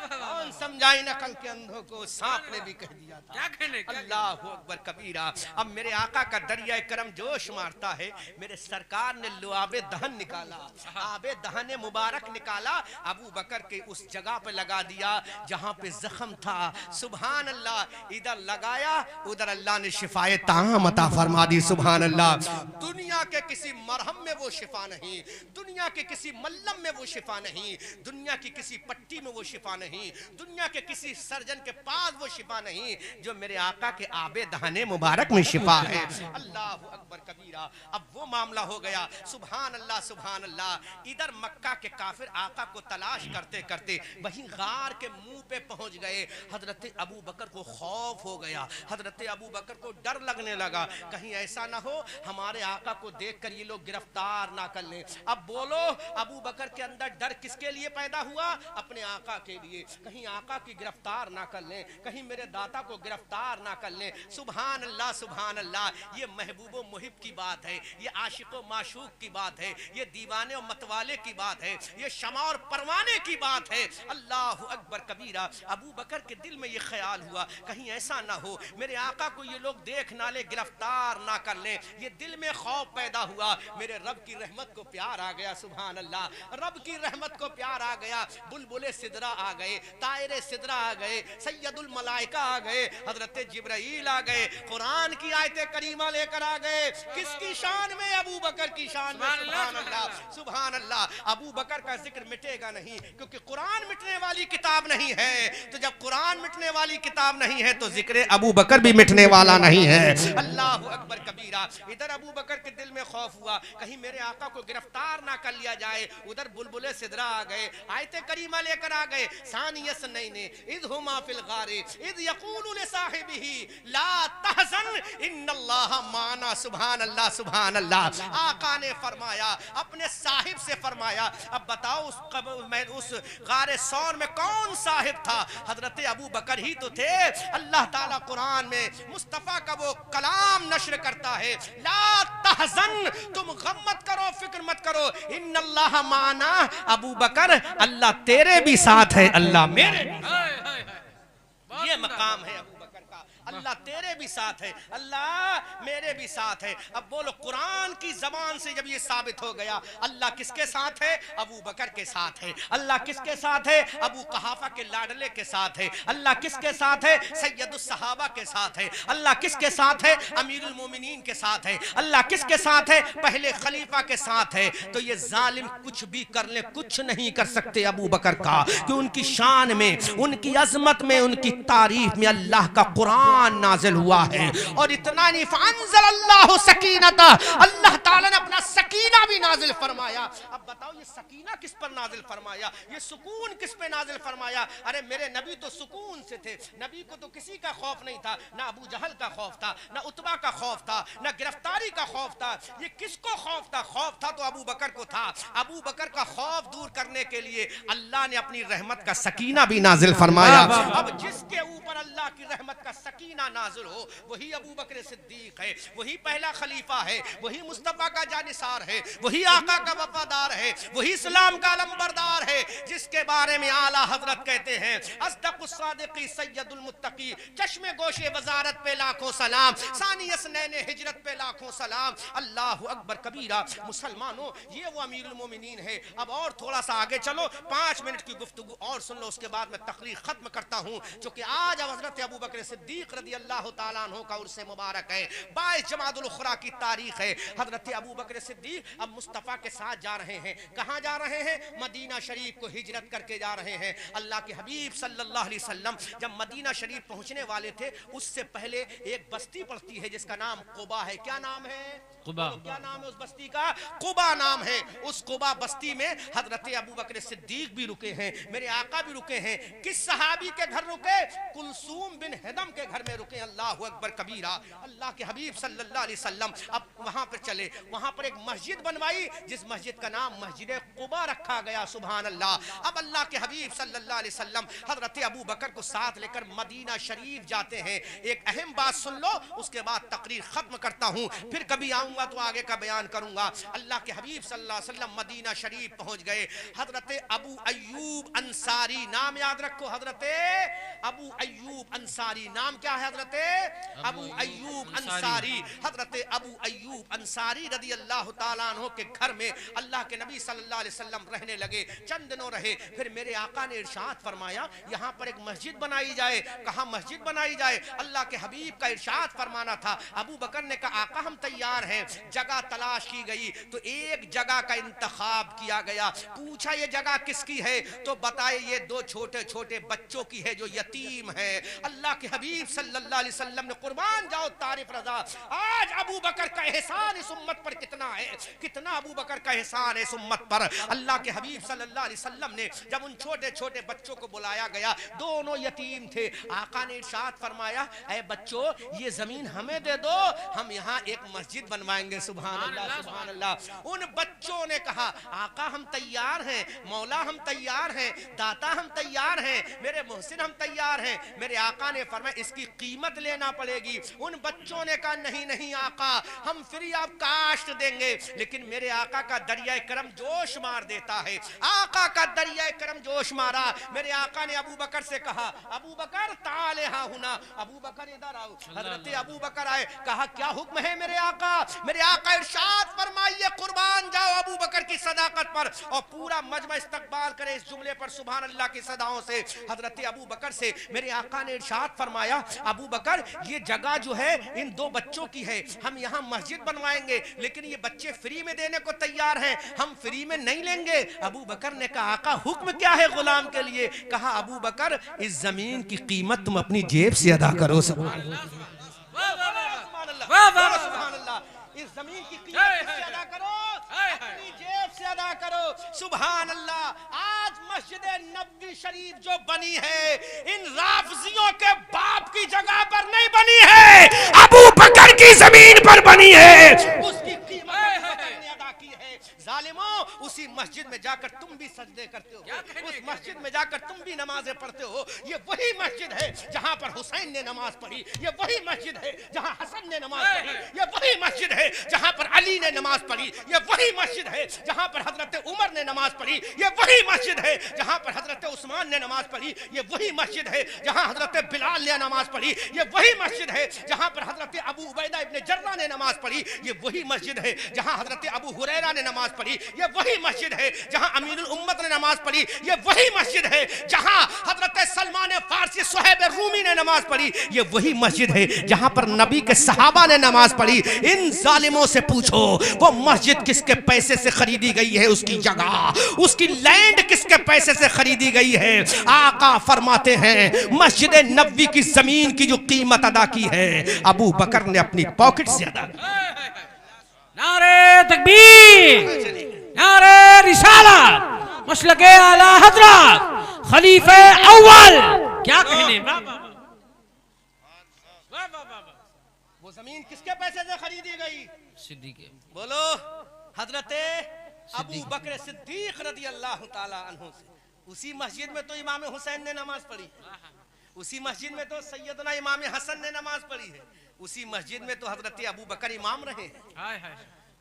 कौन समझाई नकल के अंधों को? सांप ने भी कह दिया था। क्या कहने? अल्लाह अकबर कबीरा। अब मेरे आका का दरिया करम जोश मारता है। मेरे सरकार ने लुआबे दहन निकाला, आबे दहन मुबारक निकाला, अबू बकर के उस जगह पे लगा दिया जहां पे जख्म था। सुभान अल्लाह, इधर लगाया उधर अल्लाह ने शिफाए ताम अता फरमा दी। सुभान अल्लाह। दुनिया के किसी मरहम में वो शिफा नहीं, दुनिया के किसी मल्लम में वो शिफा नहीं, दुनिया की किसी पट्टी में वो शिफा नहीं, दुनिया के किसी सर्जन के पास वो शिफा नहीं जो मेरे आका के आबे दहने मुबारक में शिफा है। अल्लाह अकबर कबीरा। अब वो मामला हो गया। सुभान अल्लाह सुभान अल्लाह। इधर मक्का के काफिर आका को तलाश करते करते वहीं गार के मुंह पे पहुंच गए। हजरत अबू बकर को खौफ हो गया, हजरत अबू बकर को डर लगने लगा, कहीं ऐसा ना हो हमारे आका को देखकर ये लोग गिरफ्तार ना कर लें। अब बोलो अबू बकर के अंदर डर किसके लिए पैदा हुआ? अपने आका के लिए। कहीं आका की गिरफ्तार ना कर लें, कहीं मेरे दाता को गिरफ्तार ना कर लें। सुभान अल्लाह सुभान अल्लाह। ये महबूबो मुहिब की बात है, ये आशिको माशूक की बात है, ये दीवाने और मतवाले की बात है, ये शमा और परवाने की बात है। अल्लाह अकबर कबीरा। अबू बकर के दिल में ये ख्याल हुआ कहीं ऐसा ना हो मेरे आका को ये लोग देख ना ले, गिरफ्तार ना कर ले। ये दिल में खौफ पैदा हुआ। मेरे रब की रहमत को प्यार आ गया। सुभान अल्लाह। रब की रहमत को प्यार आ गया। बुलबुले सिदरा आ गए, तायरे सिदरा आ गए, सैयदुल मलाइका आ गए, हजरत जिब्राइल आ गए, कुरान की आयते करीमा लेकर आ गए। किसकी शान में? अबू बकर की शान में। सुभान अल्लाह सुभान अल्लाह। अबू बकर का जिक्र मिटेगा नहीं क्योंकि कुरान मिटने वाली किताब नहीं है। तो जब कुरान मिटने वाली किताब नहीं है तो जिक्र अबू बकर भी मिटने वाला नहीं है। अल्लाह अकबर कबीरा। इधर अबू बकर के दिल में खौफ हुआ कहीं मेरे आका को गिरफ्तार ना कर लिया जाए। उधर बुलबुले सिदरा आ गए, आयते करीमा लेकर आ गए। सानियस नहीं ने इद हुमा फिल गारे इद यकूलु लिसाहिबिही ला तहज़न इन्नल्लाह माना। सुभान अल्लाह सुभान अल्लाह। आका ने फरमाया, अपने साहिब से फरमाया, अब बताओ उस गारे सौर में कौन साहिब था? हजरत अबू बकर ही तो थे। अल्लाह ताला कुरान में मुस्तफा का वो कलाम नश्र करता है, ला तहज़न, तुम गम मत करो, फिक्र मत करो, इन्नल्लाह माना। अबू बकर अल्लाह तेरे भी साथ है, अल्लाह मेरे ये मकाम है अबू बकर का। अल्लाह तेरे भी साथ है, अल्लाह मेरे भी साथ है। अब बोलो कुरान की जबान से जब ये साबित हो गया अल्लाह किसके साथ है? अबू बकर के साथ है। अल्लाह किसके साथ है? अबू कहाफा के लाडले के साथ है। अल्लाह किसके साथ है? सैयदुस सहाबा के साथ है। अल्लाह किसके साथ है? अमीरुल मोमिनीन के साथ है। अल्लाह किसके साथ है? पहले खलीफा के साथ है। तो ये जालिम कुछ भी कर ले कुछ नहीं कर सकते अबू बकर का, कि उनकी शान में, उनकी अजमत में, उनकी तारीफ में अल्लाह का कुरान नाजिल हुआ है। और इतना नहीं, फअंज़लल्लाहु सकीनता, अल्लाह ताला ने अपना सकीना भी नाजिल फरमाया। अब बताओ ये सकीना किस पर नाजिल फरमाया? ये सुकून किस पे नाजिल फरमाया? अरे मेरे नबी तो सुकून से थे। नबी को तो किसी का खौफ नहीं था, ना अबू जहल का खौफ था, ना उतबा का खौफ था, ना गिरफ्तारी का खौफ था। ये किसको खौफ था? खौफ था तो अबू बकर को था। अबू बकर का खौफ दूर करने के लिए अल्लाह ने अपनी रहमत का सकीना भी नाजिल फरमाया। अब जिसके ऊपर अल्लाह की रहमत का सकीना नाजिल हो वही अबू बकर सिद्दीक है, वही पहला खलीफा है, वही मुस्तफा का जानिस निसार है, वही आका का वफादार है, वही इस्लाम का अलंबरदार है, जिसके बारे में आला हजरत कहते हैं अस्दकुस सादिकी सैयदुल मुत्तकी, चश्मे गोशे वजारत पे लाखों सलाम, सानी असनैने हिजरत पे लाखों सलाम, अल्लाहु अकबर कबीरा। मुसलमानों, ये वो अमीरुल मोमिनीन है। अब और थोड़ा सा आगे चलो, 5 मिनट की गुफ्तगू और सुन लो, उसके बाद मैं तकरीर खत्म करता हूँ, क्योंकि आज हजरत अबू बकर सिद्दीक रज़ी अल्लाह ताला अन्हु का उर्स मुबारक है, 22 जमादुल उखरा की तारीख है। हजरत अबू बकर सिद्दीक अब मुस्तफ़ा के साथ जा रहे हैं। कहाँ जा रहे हैं? मदीना शरीफ को हिजरत करके जा रहे हैं। अल्लाह के हबीब सल्लल्लाहु अलैहि वसल्लम जब मदीना शरीफ पहुंचने वाले थे, उससे पहले एक बस्ती पड़ती है जिसका नाम कुबा है। क्या नाम है? कुबा। क्या नाम है उस बस्ती का? कुबा नाम है। उस कुबा बस्ती में हजरत अबू बकर सिद्दीक भी रुके हैं, मेरे आका भी रुके हैं। किस सहाबी के घर रुके? कुलसूम बिन हिदम के घर में रुके। अल्लाहु अकबर कबीरा। अल्लाह के हबीब सल्लल्लाहु अलैहि वसल्लम अब वहां पर चले, वहां पर एक मस्जिद बनवाई, जिस मस्जिद का नाम मस्जिद कुबा रखा गया। सुभान अल्लाह। अब अल्लाह के हबीब सल्लल्लाहु अलैहि वसल्लम हजरत अबू बकर को साथ लेकर मदीना शरीफ जाते हैं। एक अहम बात सुन लो, उसके बाद तकरीर खत्म करता हूं, फिर कभी आऊंगा तो आगे का बयान करूंगा। अल्लाह के हबीब सल्लल्लाहु अलैहि वसल्लम मदीना शरीफ पहुंच गए। हजरत अबू अय्यूब अंसारी, नाम याद रखो, हजरत अबू अय्यूब अंसारी। नाम क्या है? हजरत अबू अय्यूब अंसारी। हजरत अबू अय्यूब अंसारी रज़ी अल्लाह ताला अन्हु के घर में अल्लाह के नबी सल्लल्लाहु अलैहि वसल्लम रहने लगे। चंद दिनों रहे, फिर मेरे आका ने इरशाद फरमाया यहाँ पर एक मस्जिद बनाई जाए। कहा मस्जिद बनाई जाए? अल्लाह के हबीब का इरशाद फरमाना था। अबू बकर ने कहा आका हम तैयार हैं। जगह तलाश की गई तो एक जगह का इंतखाब किया गया। पूछा ये जगह किसकी है? तो बताए ये 2 छोटे छोटे बच्चों की है जो यतीम है। अल्लाह के हबीब सल्लल्लाहु अलैहि वसल्लम ने कुर्बान जाओ तारिफ रजा, आज अबू बकर का एहसान इस उम्मत पर कितना है, कितना अबू बकर का एहसान है इस उम्मत पर। अल्लाह के हबीब सल्लल्लाहु अलैहि वसल्लम ने जब उन छोटे छोटे बच्चों को बुलाया गया, दोनों यतीम थे। आका ने इरशाद फरमाया ऐ बच्चों ये जमीन हमें दे दो, हम यहाँ एक मस्जिद बनवाएंगे। सुभान अल्लाह, सुभान अल्लाह। उन बच्चों ने कहा आका हम तैयार हैं, मौला हम तैयार हैं, दाता हम तैयार हैं, मेरे मोहसिन हम तैयार हैं। मेरे आका ने फरमाया इसकी कीमत लेना पड़ेगी। उन बच्चों ने कहा नहीं नहीं आका हम फ्री ऑफ कास्ट देंगे। लेकिन मेरे आका का दरिया करम जोश मार देता है। आका का दरिया करम जोश मारा। मेरे आका ने अबू बकर से कहा अबू बकर ताले हाँ हुना, अबू बकर इधर आओ। हजरत अबू बकर आए, कहा क्या हुक्म है मेरे आका? मेरे आका इरशाद फरमाइए कुर्बान जाओ अबू बकर की सदाकत पर। और पूरा मजमा इस्तकबाल करे इस जुमले पर सुभान अल्लाह की सदाओं से। हजरत अबू बकर से मेरे आका ने इरशाद फरमाया अबू बकर ये जगह जो है इन 2 बच्चों की है, हम यहाँ मस्जिद बनवाएंगे, लेकिन ये बच्चे फ्री में देने को तैयार हैं, हम फ्री में नहीं लेंगे। अबू बकर ने कहा आका हुक्म क्या है गुलाम के लिए? कहा अबू बकर इस जमीन की कीमत तुम अपनी जेब से अदा करो। सुभान अल्लाह, सुभान अल्लाह। इस जमीन की कीमत किससे अदा करो? अपनी जेब से अदा करो। सुभान अल्लाह। आज मस्जिद नबवी शरीफ जो बनी है इन राफजियों के बाप की जगह पर नहीं बनी है, अबू बकर की जमीन पर बनी है। उसकी कीमत ने अदा की है। जालिमों उसी मस्जिद में जाकर तुम भी सजदे करते हो, उस मस्जिद में जाकर तुम भी नमाजें पढ़ते हो। ये वही मस्जिद है जहां पर हुसैन ने नमाज पढ़ी, ये वही मस्जिद है जहां हसन ने नमाज पढ़ी, ये वही मस्जिद है जहां पर अली ने नमाज पढ़ी, ये वही मस्जिद है जहां पर हजरत उमर ने नमाज पढ़ी, ये वही मस्जिद है जहां पर हजरत उस्मान ने नमाज पढ़ी, ये वही मस्जिद है जहां हजरत बिलाल ने नमाज पढ़ी, ये वही मस्जिद है जहां पर हजरत अबू उबैदा इब्ने जर्रा ने नमाज पढ़ी, ये वही मस्जिद है जहां हजरत अबू हुरैरा ने नमाज पढ़ी, ये वही मस्जिद है जहां अमीरुल उम्मत ने नमाज पढ़ी, ये वही मस्जिद है जहां हजरत सलमान फारसी सुहैब रूमी ने नमाज पढ़ी, ये वही मस्जिद है जहां पर नबी के सहाबा ने नमाज पढ़ी। इन जालिमों से पूछो वो मस्जिद किसके पैसे से खरीदी गई है, उसकी जगह, उसकी लैंड किसके पैसे से खरीदी गई है? आका फरमाते हैं मस्जिद नबवी की जमीन की जो कीमत अदा की है अबू बकर ने अपनी पॉकेट से अदा की। नारे तकबीर, नारे रिसालत, मसलके आला हजरत, खलीफे अव्वल। क्या कहने? वो जमीन किसके पैसे से खरीदी गई? सिद्दीक। बोलो हजरत अबू बकर सिद्दीक रज़ी अल्लाह ताला अन्हु से। उसी मस्जिद में तो इमाम हुसैन ने नमाज पढ़ी, उसी मस्जिद में तो सैयदना इमाम हसन ने नमाज पढ़ी है, उसी मस्जिद में तो हजरत अबू बकर इमाम रहे हैं,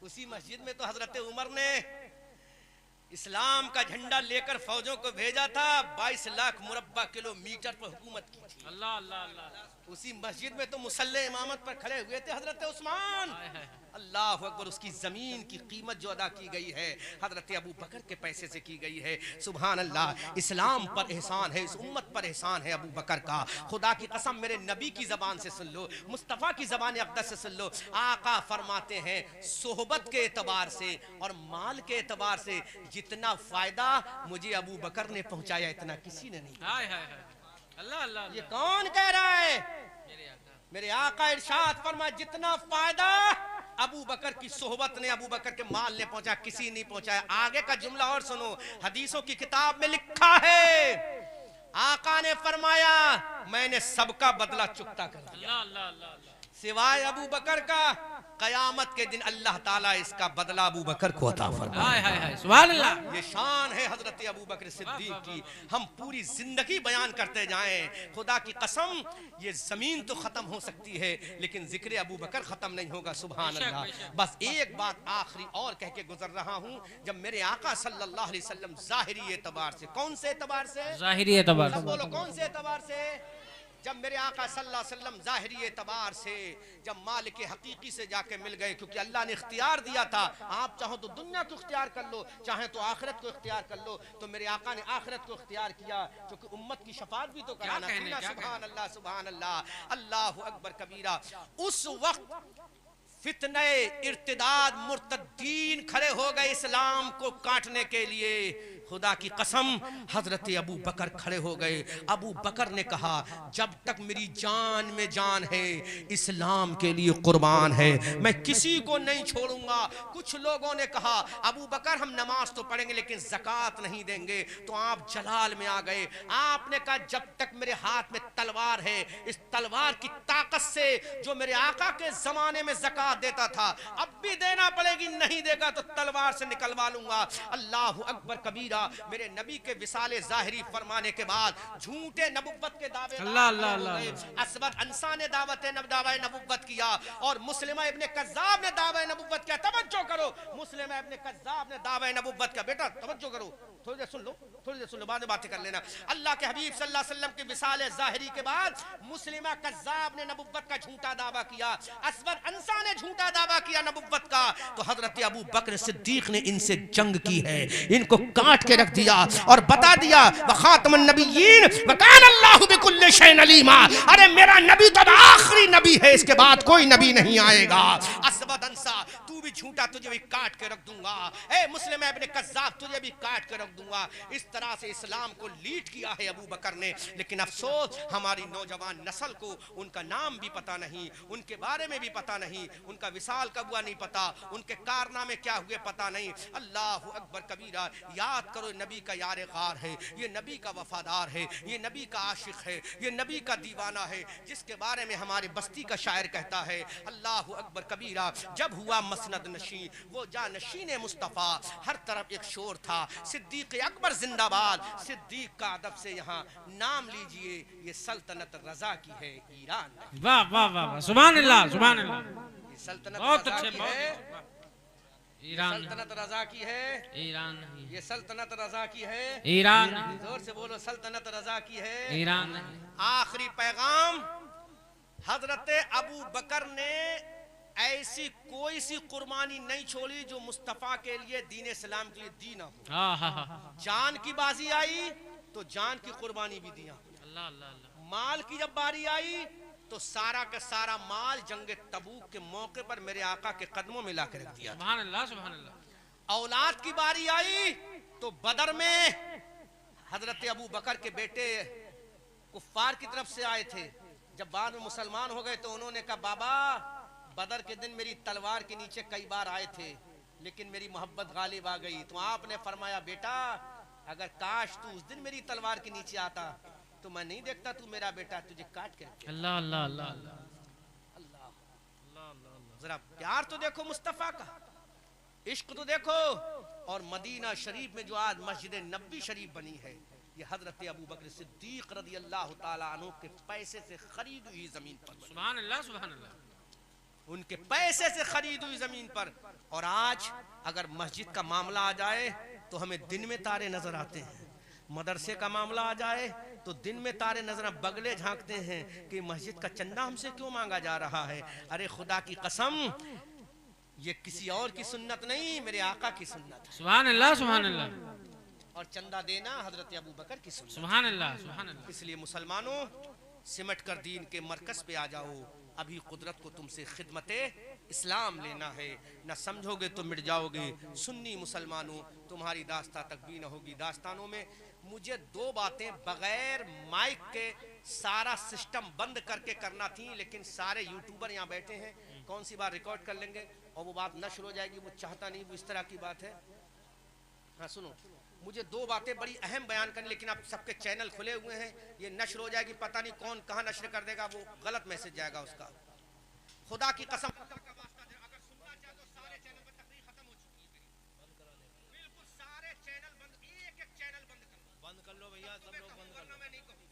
उसी मस्जिद में तो हजरत उमर ने इस्लाम का झंडा लेकर फौजों को भेजा था। 22 लाख मुरब्बा किलोमीटर पर हुकूमत की थी। अल्लाह अल्लाह अल्लाह। उसी मस्जिद में तो मुसल्ले इमामत पर खड़े हुए थे हजरत उस्मान। अल्लाह अकबर। उसकी जमीन की कीमत जो अदा की गई है हजरत अबू बकर के पैसे से की गई है। सुभान अल्लाह। इस्लाम पर एहसान है, इस उम्मत पर एहसान है अबू बकर का। खुदा की कसम मेरे नबी की जबान से सुन लो, मुस्तफ़ा की जबान अक़दस से सुन लो। आका फरमाते हैं सोहबत के एतबार से और माल के एतबार से जितना फायदा मुझे अबू बकर ने पहुंचाया इतना किसी ने नहीं। हाय हाय हाय। अल्लाह अल्लाह। ये कौन कह रहा है? मेरे आका। मेरे आका इरशाद फरमा जितना फायदा अबू बकर की सोहबत ने, अबू बकर के माल ने पहुंचा, किसी नहीं पहुंचाया। आगे का जुमला और सुनो, हदीसों की किताब में लिखा है आका ने फरमाया मैंने सबका बदला चुकता कर दिया अल्लाह अल्लाह अल्लाह। सिवाय अबू बकर का। कयामत के दिन अल्लाह ताला इसका बदला अबू बकर को अता फरमाए। हाय हाय हाय। सुभान अल्लाह। ये शान है हजरत अबू बकर सिद्दीक की। हम पूरी जिंदगी बयान करते जाएं। खुदा की कसम ये जमीन तो खत्म हो सकती है लेकिन जिक्र अबू बकर खत्म नहीं होगा। सुभान अल्लाह। बस एक बात आखिरी और कह के गुजर रहा हूं। जब मेरे आका सल्लल्लाहु अलैहि वसल्लम ज़ाहिरी एतबार से, कौन से एतबार से? ज़ाहिरी एतबार से। बोलो कौन से एतबार से? जब मेरे आका सल्लल्लाहु अलैहि वसल्लम ज़ाहिरी एतबार से जब मालिक हकीकी से जाके मिल गए, क्योंकि अल्लाह ने इख्तियार दिया था आप चाहो तो दुनिया को इख्तियार कर लो, चाहे तो आखिरत को इख्तियार कर लो। तो मेरे आका ने आखिरत को इख्तियार किया क्योंकि उम्मत की शफाअत भी तो कराना थी ना। सुभान अल्लाह सुभान अल्लाह। अल्लाहु अकबर कबीरा। उस वक्त फितने इर्तिदाद मुर्तद्दीन खड़े हो गए इस्लाम को काटने के लिए। खुदा की कसम हजरत अबू बकर खड़े हो गए। अबू बकर ने कहा जब तक मेरी जान में जान है इस्लाम के लिए कुर्बान है, मैं किसी को नहीं छोड़ूंगा। कुछ लोगों ने कहा अबू बकर हम नमाज तो पढ़ेंगे लेकिन ज़कात नहीं देंगे। तो आप जलाल में आ गए। आपने कहा जब तक मेरे हाथ में तलवार है, इस तलवार की ताकत से जो मेरे आका के जमाने में ज़कात देता था अब भी देना पड़ेगी, नहीं देगा तो तलवार से निकलवा लूंगा। अल्लाह अकबर कबीरा। मेरे नबी के विसाले ज़ाहिरी फरमाने के बाद झूठे नबुव्वत के दावे अल्लाह अल्लाह अल्लाह। असवद अंसा ने दावे नबुव्वत किया और मुस्लिमा इब्ने कज़्ज़ाब ने दावे नबुव्वत किया। तवज्जो करो, मुस्लिमा इब्ने कज़्ज़ाब ने दावे नबुव्वत किया। बेटा तवज्जो करो, थोड़ी देर सुन लो, थोड़ी देर सुन लो, बाद में बातें कर लेना। अल्लाह के हबीब सल्लल्लाहु अलैहि वसल्लम के विसाले ज़ाहिरी के बाद मुस्लिमा कज़्ज़ाब ने नबुव्वत का झूठा दावा किया, असवद अंसा ने झूठा दावा किया नबुव्वत का। तो हजरत अबू बकर सिद्दीक ने इनसे जंग की है, इनको काट के रख दिया और बता दिया वखातमुन नबिय्यीन व कान अल्लाहु बिकुल्लि शैइन अलीमा। अरे मेरा नबी तो आखिरी नबी है, इसके बाद कोई नबी नहीं आएगा। असवद अंसा तू भी झूठा, तुझे भी काट के रख दूंगा। ए मुस्लिम इब्ने कज़्ज़ाब तुझे भी काट के रख दूंगा। इस तरह से इस्लाम को लीड किया है अबू बकर ने। लेकिन अफसोस हमारी नौजवान नस्ल को उनका नाम भी पता नहीं, उनके बारे में भी पता नहीं, उनका विसाल कब हुआ नहीं पता, उनके कारनामे क्या हुए पता नहीं। अल्लाह अकबर कबीरा। याद करो नबी का यार गार है, ये नबी का वफादार है, ये नबी का आशिक है, ये नबी का दीवाना है, जिसके बारे में हमारे बस्ती का शायर कहता है अल्लाह अकबर कबीरा। जब हुआ मसनद नशी वो जा नशीन मुस्तफ़ा, हर तरफ एक शोर था सिद्दीक अकबर जिंदाबाद। सिद्दीक का अदब से यहाँ नाम लीजिए, ये सल्तनत रजा की है ईरान। वाह वाह वाह। सुभान अल्लाह सुभान अल्लाह। ये सल्तनत बहुत रजा अच्छे, की बहुत है, ईरान सल्तनत रजा की है, ईरान नहीं, ये सल्तनत रजा की है। ईरान नहीं, जोर से बोलो सल्तनत रजा की है। ईरान नहीं। आखिरी पैगाम हजरत अबू बकर ने ऐसी कोई सी कुर्बानी नहीं छोड़ी जो मुस्तफ़ा के लिए दीन इस्लाम के लिए दी ना हो। हाँ हाँ हाँ। जान की बाजी आई तो जान की कुर्बानी भी दिया। अल्लाह अल्लाह अल्लाह। माल की जब बारी आई तो सारा का सारा माल जंग तबूक के मौके पर मेरे आका के कदमों में ला के रख दिया। सुभान अल्लाह सुभान अल्लाह। औलाद की बारी आई तो बदर में हजरत अबू बकर के बेटे कुफ्फार की तरफ से आए थे। जब बाद में मुसलमान हो गए तो उन्होंने कहा बाबा बदर के दिन मेरी तलवार के नीचे कई बार आए थे लेकिन मेरी मोहब्बत गालिब आ गई। तो आपने फरमाया बेटा अगर काश तू उस दिन मेरी तलवार के नीचे आता तो मैं नहीं देखता तू मेरा बेटा, तुझे काट के रखता। अल्लाह अल्लाह अल्लाह अल्लाह जरा प्यार तो देखो मुस्तफा का, इश्क तो देखो। और मदीना शरीफ में जो आज मस्जिद नबी शरीफ बनी है ये हजरत अबू बकर सिद्दीक रज़ी अल्लाह ताला अन्हु के पैसे से खरीदी हुई जमीन पर। सुभान अल्लाह सुभान अल्लाह। उनके पैसे से खरीद हुई जमीन पर। और आज अगर मस्जिद का मामला आ जाए तो हमें दिन में तारे नजर आते हैं, मदरसे का मामला आ जाए तो दिन में तारे नजर, बगले झांकते हैं कि मस्जिद का चंदा हमसे क्यों मांगा जा रहा है। अरे खुदा की कसम, ये किसी और की सुन्नत नहीं, मेरे आका की सुन्नत है। सुभान अल्लाह, सुभान अल्लाह। और चंदा देना हजरत अबू बकर की सुन्नत। सुभान अल्लाह, सुभान अल्लाह। इसलिए मुसलमानों, सिमट कर दीन के मरकज पे आ जाओ। अभी कुदरत को तुमसे खिदमते इस्लाम लेना है, न समझोगे तो मिट जाओगे। सुन्नी मुसलमानों, तुम्हारी दास्तां तक भी न होगी। दास्तानों में मुझे दो बातें बगैर माइक के सारा सिस्टम बंद करके करना थी, लेकिन सारे यूट्यूबर यहाँ बैठे हैं, कौन सी बात रिकॉर्ड कर लेंगे और वो बात नश्र हो जाएगी। वो चाहता नहीं, वो इस तरह की बात है। हाँ सुनो, मुझे दो बातें बड़ी अहम बयान करनी, लेकिन आप सबके चैनल खुले हुए हैं, ये नश्र हो जाएगी, पता नहीं कौन कहाँ नश्र कर देगा, वो गलत मैसेज जाएगा उसका। खुदा की कसम, अगर सुनना चाहे तो सारे चैनल पर तकरीर खत्म हो चुकी है मेरी। बिल्कुल सारे चैनल बंद, एक एक चैनल बंद कर लो भैया, सब लोग बंद कर लो। मैं नहीं कहूँगा